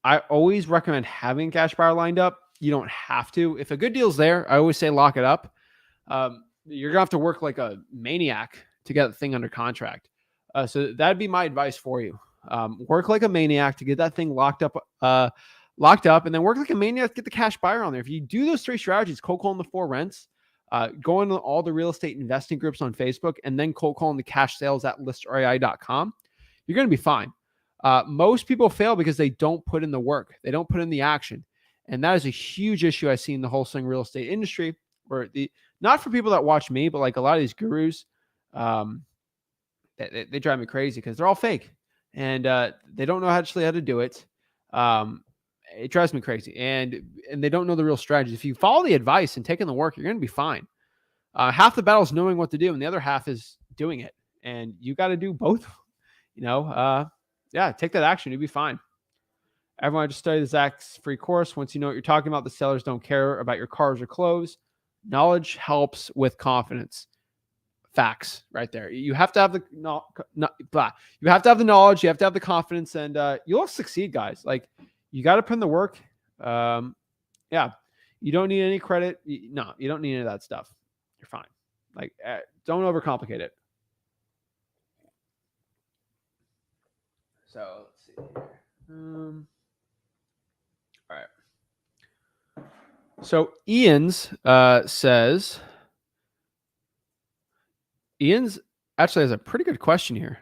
I always recommend having a cash buyer lined up. You don't have to. If a good deal's there, I always say lock it up. You're going to have to work like a maniac to get the thing under contract. So that'd be my advice for you. Work like a maniac to get that thing locked up, and then work like a maniac to get the cash buyer on there. If you do those 3 strategies, cold calling the for rents, going to all the real estate investing groups on Facebook, and then cold calling the cash sales at listrei.com, you're going to be fine. Most people fail because they don't put in the work. They don't put in the action. And that is a huge issue I see in the wholesaling real estate industry, where not for people that watch me, but like a lot of these gurus, they drive me crazy because they're all fake and they don't know actually how to do it. It drives me crazy, and they don't know the real strategy. If you follow the advice and take in the work, you're going to be fine. Half the battle is knowing what to do, and the other half is doing it. And you got to do both. Take that action. You'll be fine. Everyone, just study the Zach's free course. Once you know what you're talking about, the sellers don't care about your cars or clothes. Knowledge helps with confidence. Facts right there. You have to have the you have to have the knowledge, you have to have the confidence, and you'll succeed, guys. Like, you got to put in the work. Yeah, you don't need any credit. No, you don't need any of that stuff. You're fine. Like, don't overcomplicate it. So let's see here. All right. So Ian's says, Ian's actually has a pretty good question here.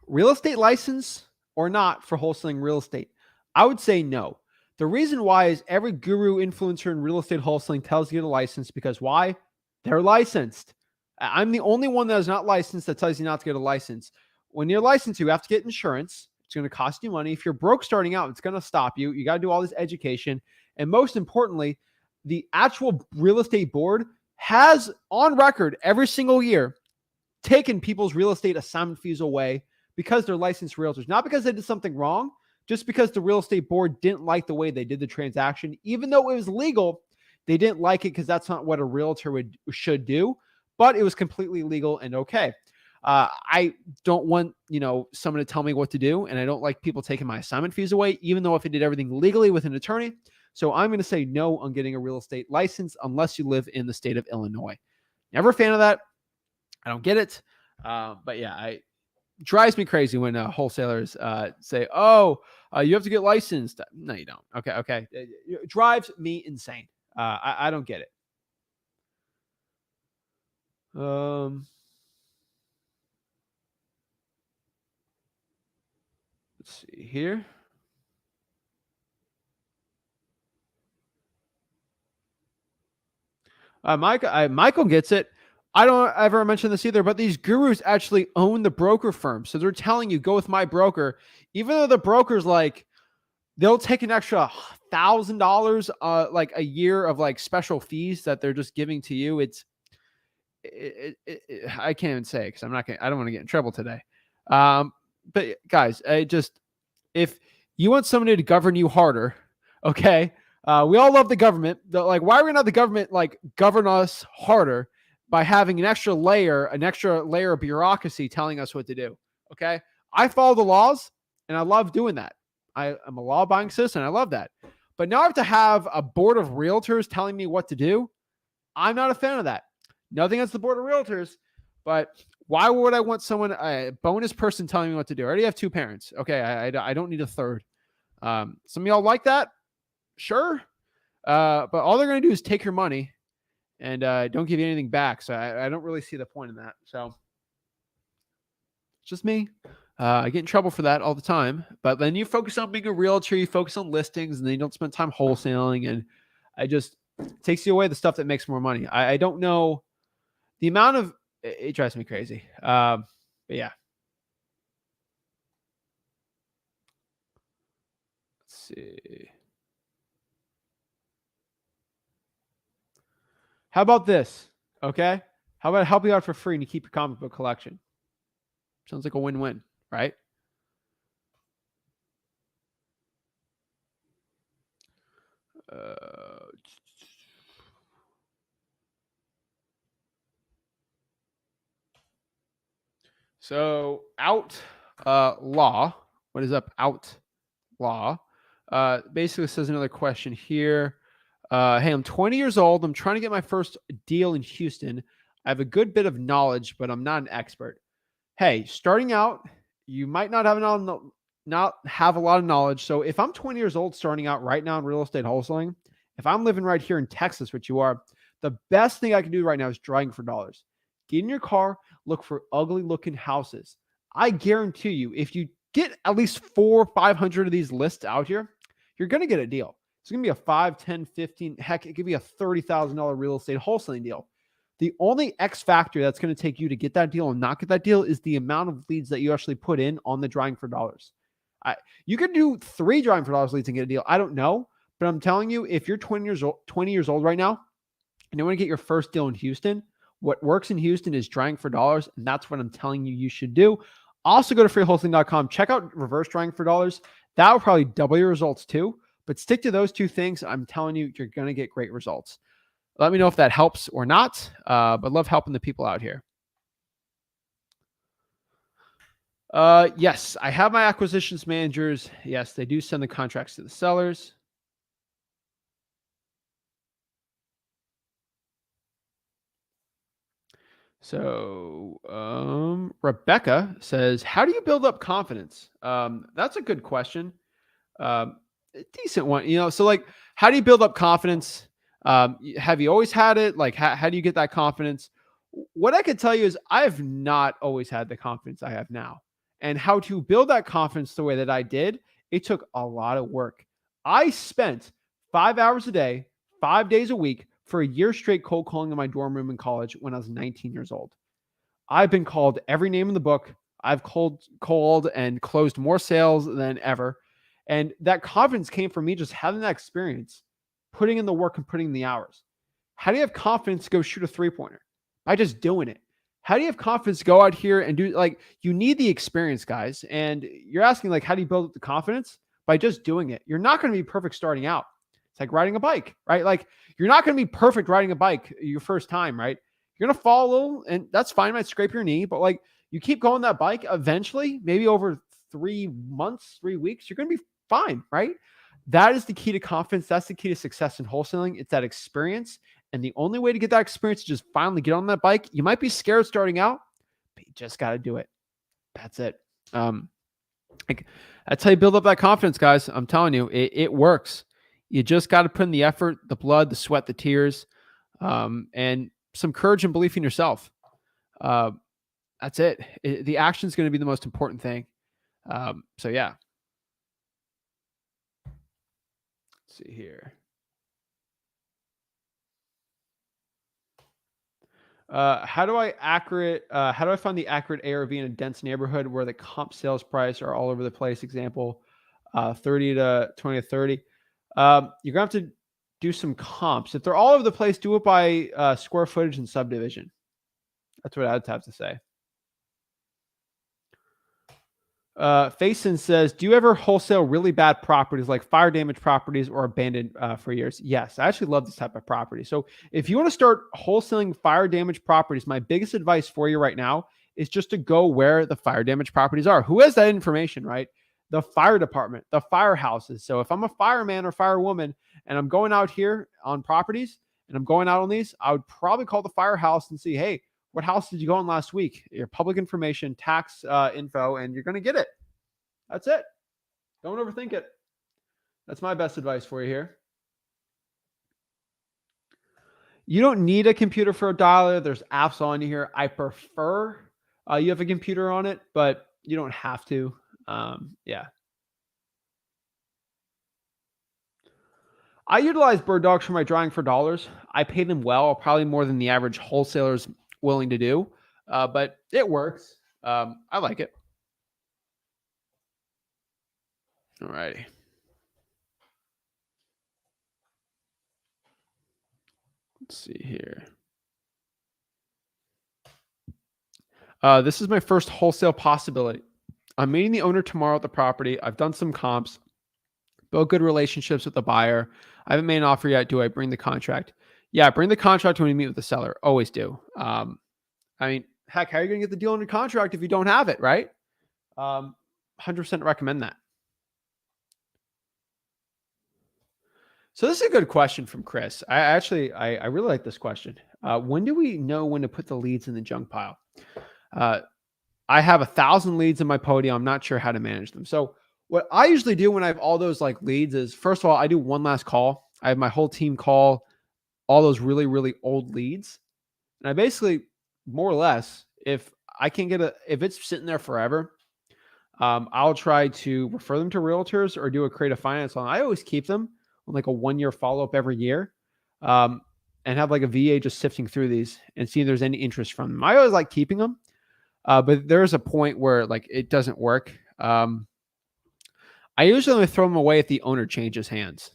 Real estate license or not for wholesaling real estate? I would say no. The reason why is every guru, influencer in real estate wholesaling tells you to get a license because why? They're licensed. I'm the only one that is not licensed that tells you not to get a license. When you're licensed, you have to get insurance. It's going to cost you money. If you're broke starting out, it's going to stop you. You got to do all this education. And most importantly, the actual real estate board has on record every single year taken people's real estate assignment fees away because they're licensed realtors, not because they did something wrong, just because the real estate board didn't like the way they did the transaction. Even though it was legal, they didn't like it because that's not what a realtor should do, but it was completely legal and okay. I don't want, someone to tell me what to do, and I don't like people taking my assignment fees away, even though if I did everything legally with an attorney. So I'm going to say no on getting a real estate license unless you live in the state of Illinois. Never a fan of that. I don't get it. But yeah, it drives me crazy when wholesalers say, "Oh, you have to get licensed." No, you don't. Okay. It drives me insane. I don't get it. Let's see here. Michael gets it. I don't ever mention this either, but these gurus actually own the broker firm. So they're telling you, go with my broker, even though the broker's like, they'll take an extra $1,000 like a year of like special fees that they're just giving to you. I can't even say it because I don't want to get in trouble today. But guys, if you want somebody to govern you harder, okay. We all love the government. Why are we not the government govern us harder by having an extra layer of bureaucracy telling us what to do? Okay. I follow the laws and I love doing that. I'm a law-abiding citizen. I love that. But now I have to have a board of realtors telling me what to do. I'm not a fan of that. Nothing against the board of realtors, but why would I want a bonus person telling me what to do? I already have 2 parents. Okay. I don't need a third. Some of y'all like that. Sure. But all they're going to do is take your money and don't give you anything back. So I don't really see the point in that. So it's just me. I get in trouble for that all the time. But then you focus on being a realtor, you focus on listings, and then you don't spend time wholesaling. And it takes you away the stuff that makes more money. I don't know the amount of it drives me crazy. But yeah. Let's see. How about this? Okay. How about I help you out for free and you keep your comic book collection? Sounds like a win-win, right? So Outlaw, what is up? Outlaw, basically says another question here. Hey, I'm 20 years old. I'm trying to get my first deal in Houston. I have a good bit of knowledge, but I'm not an expert. Hey, starting out, you might not have a lot of knowledge. So if I'm 20 years old, starting out right now in real estate wholesaling, if I'm living right here in Texas, which you are, the best thing I can do right now is driving for dollars. Get in your car, look for ugly looking houses. I guarantee you, if you get at least 400 or 500 of these lists out here, you're going to get a deal. It's going to be a 5, 10, 15, heck, it could be a $30,000 real estate wholesaling deal. The only X factor that's going to take you to get that deal and not get that deal is the amount of leads that you actually put in on the driving for dollars. You could do 3 driving for dollars leads and get a deal. I don't know, but I'm telling you, if you're 20 years old right now and you want to get your first deal in Houston, what works in Houston is driving for dollars, and that's what I'm telling you should do. Also, go to freewholesaling.com. Check out reverse driving for dollars. That will probably double your results too. But stick to those 2 things. I'm telling you, you're going to get great results. Let me know if that helps or not. But love helping the people out here. Yes, I have my acquisitions managers. Yes, they do send the contracts to the sellers. So, Rebecca says, how do you build up confidence? That's a good question. A decent one, so like, how do you build up confidence? Have you always had it? Like, how do you get that confidence? What I could tell you is I have not always had the confidence I have now. And how to build that confidence the way that I did, it took a lot of work. I spent 5 hours a day, 5 days a week for a year straight cold calling in my dorm room in college when I was 19 years old. I've been called every name in the book. I've called and closed more sales than ever. And that confidence came from me just having that experience, putting in the work and putting in the hours. How do you have confidence to go shoot a 3-pointer? By just doing it. How do you have confidence to go out here and do, like, you need the experience, guys. And you're asking, like, how do you build up the confidence? By just doing it. You're not going to be perfect starting out. It's like riding a bike, right? Like, you're not going to be perfect riding a bike your first time, right? You're going to fall a little, and that's fine. You might scrape your knee, but like, you keep going that bike, eventually, maybe over 3 months, 3 weeks, you're going to be fine, right? That is the key to confidence. That's the key to success in wholesaling. It's that experience. And the only way to get that experience is just finally get on that bike. You might be scared starting out, but you just got to do it. That's it. That's how you build up that confidence, guys. I'm telling you, it works. You just got to put in the effort, the blood, the sweat, the tears, and some courage and belief in yourself. That's it. The action is going to be the most important thing. So yeah. Let's see here. How do I find the accurate ARV in a dense neighborhood where the comp sales price are all over the place? Example, 30 to 20 to 30. You're gonna have to do some comps. If they're all over the place, do it by square footage and subdivision. That's what I'd have to say. Faison says, do you ever wholesale really bad properties like fire damage properties or abandoned for years? Yes, I actually love this type of property. So if you want to start wholesaling fire damage properties, my biggest advice for you right now is just to go where the fire damage properties are. Who has that information, right? The fire department, the firehouses. So if I'm a fireman or firewoman and I'm going out here on properties and I'm going out on these, I would probably call the firehouse and see, hey, what house did you go on last week? Your public information, tax info, and you're going to get it. That's it. Don't overthink it. That's my best advice for you here. You don't need a computer for a dialer. There's apps on here. I prefer you have a computer on it, but you don't have to. Yeah. I utilize bird dogs for my drawing for dollars. I pay them well, probably more than the average wholesaler's willing to do, but it works. I like it. All righty. Let's see here. This is my first wholesale possibility. I'm meeting the owner tomorrow at the property. I've done some comps, built good relationships with the buyer. I haven't made an offer yet. Do I bring the contract? Yeah, bring the contract when you meet with the seller. Always do. I mean, heck, how are you going to get the deal under contract if you don't have it, right? 100% recommend that. So this is a good question from Chris. I really like this question. When do we know when to put the leads in the junk pile? I have 1,000 leads in my podium. I'm not sure how to manage them. So what I usually do when I have all those like leads is, first of all, I do one last call. I have my whole team call all those really, really old leads. And I basically, more or less, if it's sitting there forever, I'll try to refer them to realtors or do a creative finance on. I always keep them on like a 1-year follow-up every year, and have like a VA just sifting through these and see if there's any interest from them. I always like keeping them, but there's a point where like it doesn't work. I usually only throw them away if the owner changes hands.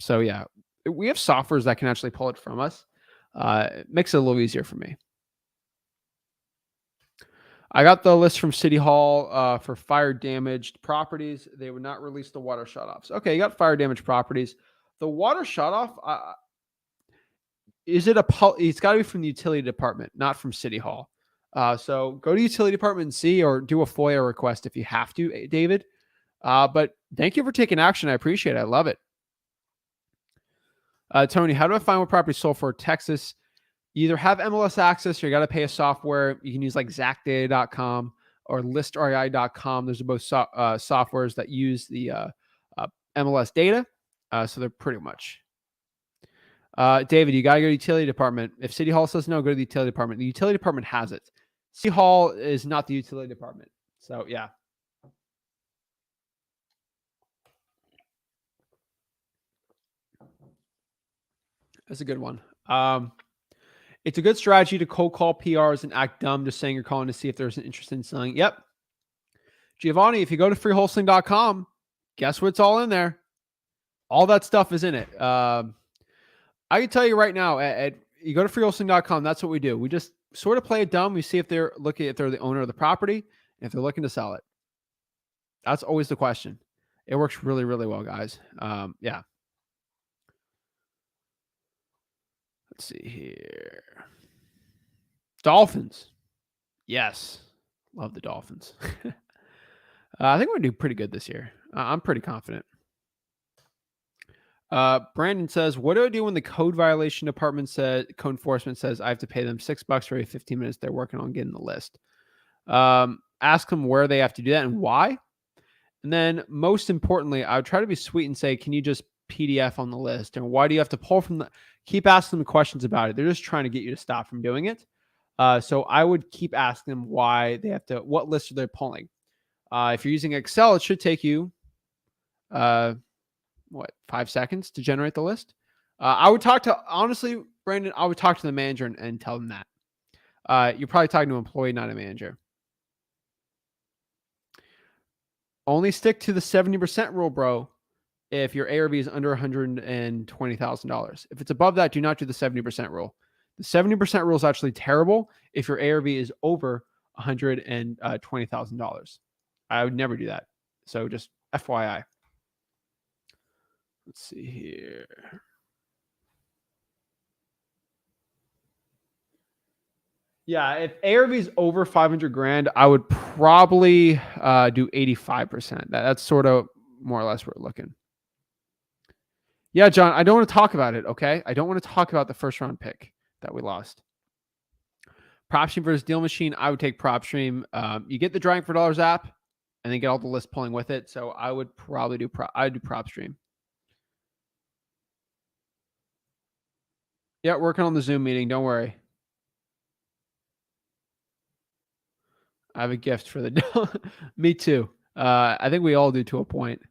So yeah, we have softwares that can actually pull it from us. It makes it a little easier for me. I got the list from City Hall for fire damaged properties. They would not release the water shutoffs. Okay, you got fire damaged properties. The water shutoff, It's got to be from the utility department, not from City Hall. So go to utility department and see, or do a FOIA request if you have to, David. But thank you for taking action. I appreciate it. I love it. Tony, how do I find what property sold for Texas? You either have MLS access or you got to pay a software. You can use like zachdata.com or listrei.com. Those are both softwares that use the MLS data. So they're pretty much. David, you got to go to the utility department. If City Hall says no, go to the utility department. The utility department has it. City Hall is not the utility department. So, yeah. That's a good one. It's a good strategy to cold call PRs and act dumb, just saying you're calling to see if there's an interest in selling. Yep. Giovanni, if you go to freewholesaling.com, guess what's all in there? All that stuff is in it. I can tell you right now, you go to freewholesaling.com, that's what we do. We just sort of play it dumb. We see if they're the owner of the property, and if they're looking to sell it. That's always the question. It works really, really well, guys. Yeah. Let's see here. Dolphins. Yes. Love the Dolphins. I think we're going to do pretty good this year. I'm pretty confident. Brandon says, what do I do when the code violation department code enforcement says I have to pay them $6 for every 15 minutes they're working on getting the list? Ask them where they have to do that and why. And then most importantly, I would try to be sweet and say, can you just PDF on the list? And why do you have to pull from the, keep asking them questions about it. They're just trying to get you to stop from doing it. So I would keep asking them why they have to, what list are they pulling? If you're using Excel, it should take you, 5 seconds to generate the list. I would talk to, honestly, Brandon, I would talk to the manager and tell them that. You're probably talking to an employee, not a manager. Only stick to the 70% rule, bro, if your ARV is under $120,000. If it's above that, do not do the 70% rule. The 70% rule is actually terrible if your ARV is over $120,000. I would never do that. So just FYI. Let's see here. Yeah, if ARV is over 500 grand, I would probably do 85%. That's sort of more or less where we're looking. Yeah, John, I don't want to talk about it, okay? I don't want to talk about the first round pick that we lost. PropStream versus Deal Machine, I would take PropStream. You get the Drawing for Dollars app and then get all the list pulling with it. So I would probably do PropStream. Yeah, working on the Zoom meeting. Don't worry. I have a gift for the me too. I think we all do to a point.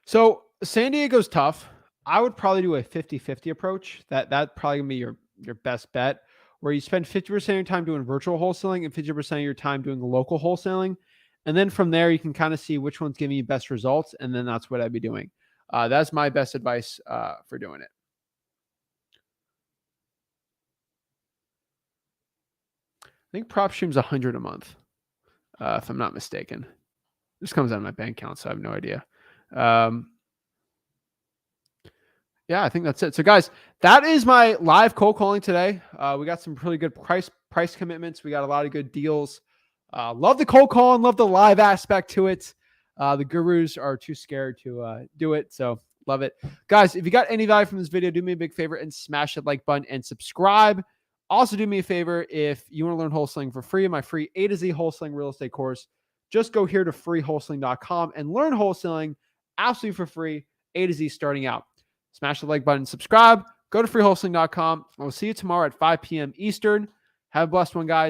So San Diego's tough. I would probably do a 50-50 approach. That's probably gonna be your best bet, where you spend 50% of your time doing virtual wholesaling and 50% of your time doing local wholesaling. And then from there, you can kind of see which one's giving you best results. And then that's what I'd be doing. That's my best advice for doing it. I think PropStream's $100 a month, if I'm not mistaken. This comes out of my bank account, so I have no idea. Yeah, I think that's it. So guys, that is my live cold calling today. We got some really good price commitments. We got a lot of good deals. Love the cold call and love the live aspect to it. The gurus are too scared to do it. So love it. Guys, if you got any value from this video, do me a big favor and smash that like button and subscribe. Also do me a favor, if you want to learn wholesaling for free, my free A to Z wholesaling real estate course, just go here to freewholesaling.com and learn wholesaling absolutely for free, A to Z starting out. Smash the like button, subscribe, go to freewholesaling.com. I'll see you tomorrow at 5 p.m. Eastern. Have a blessed one, guys.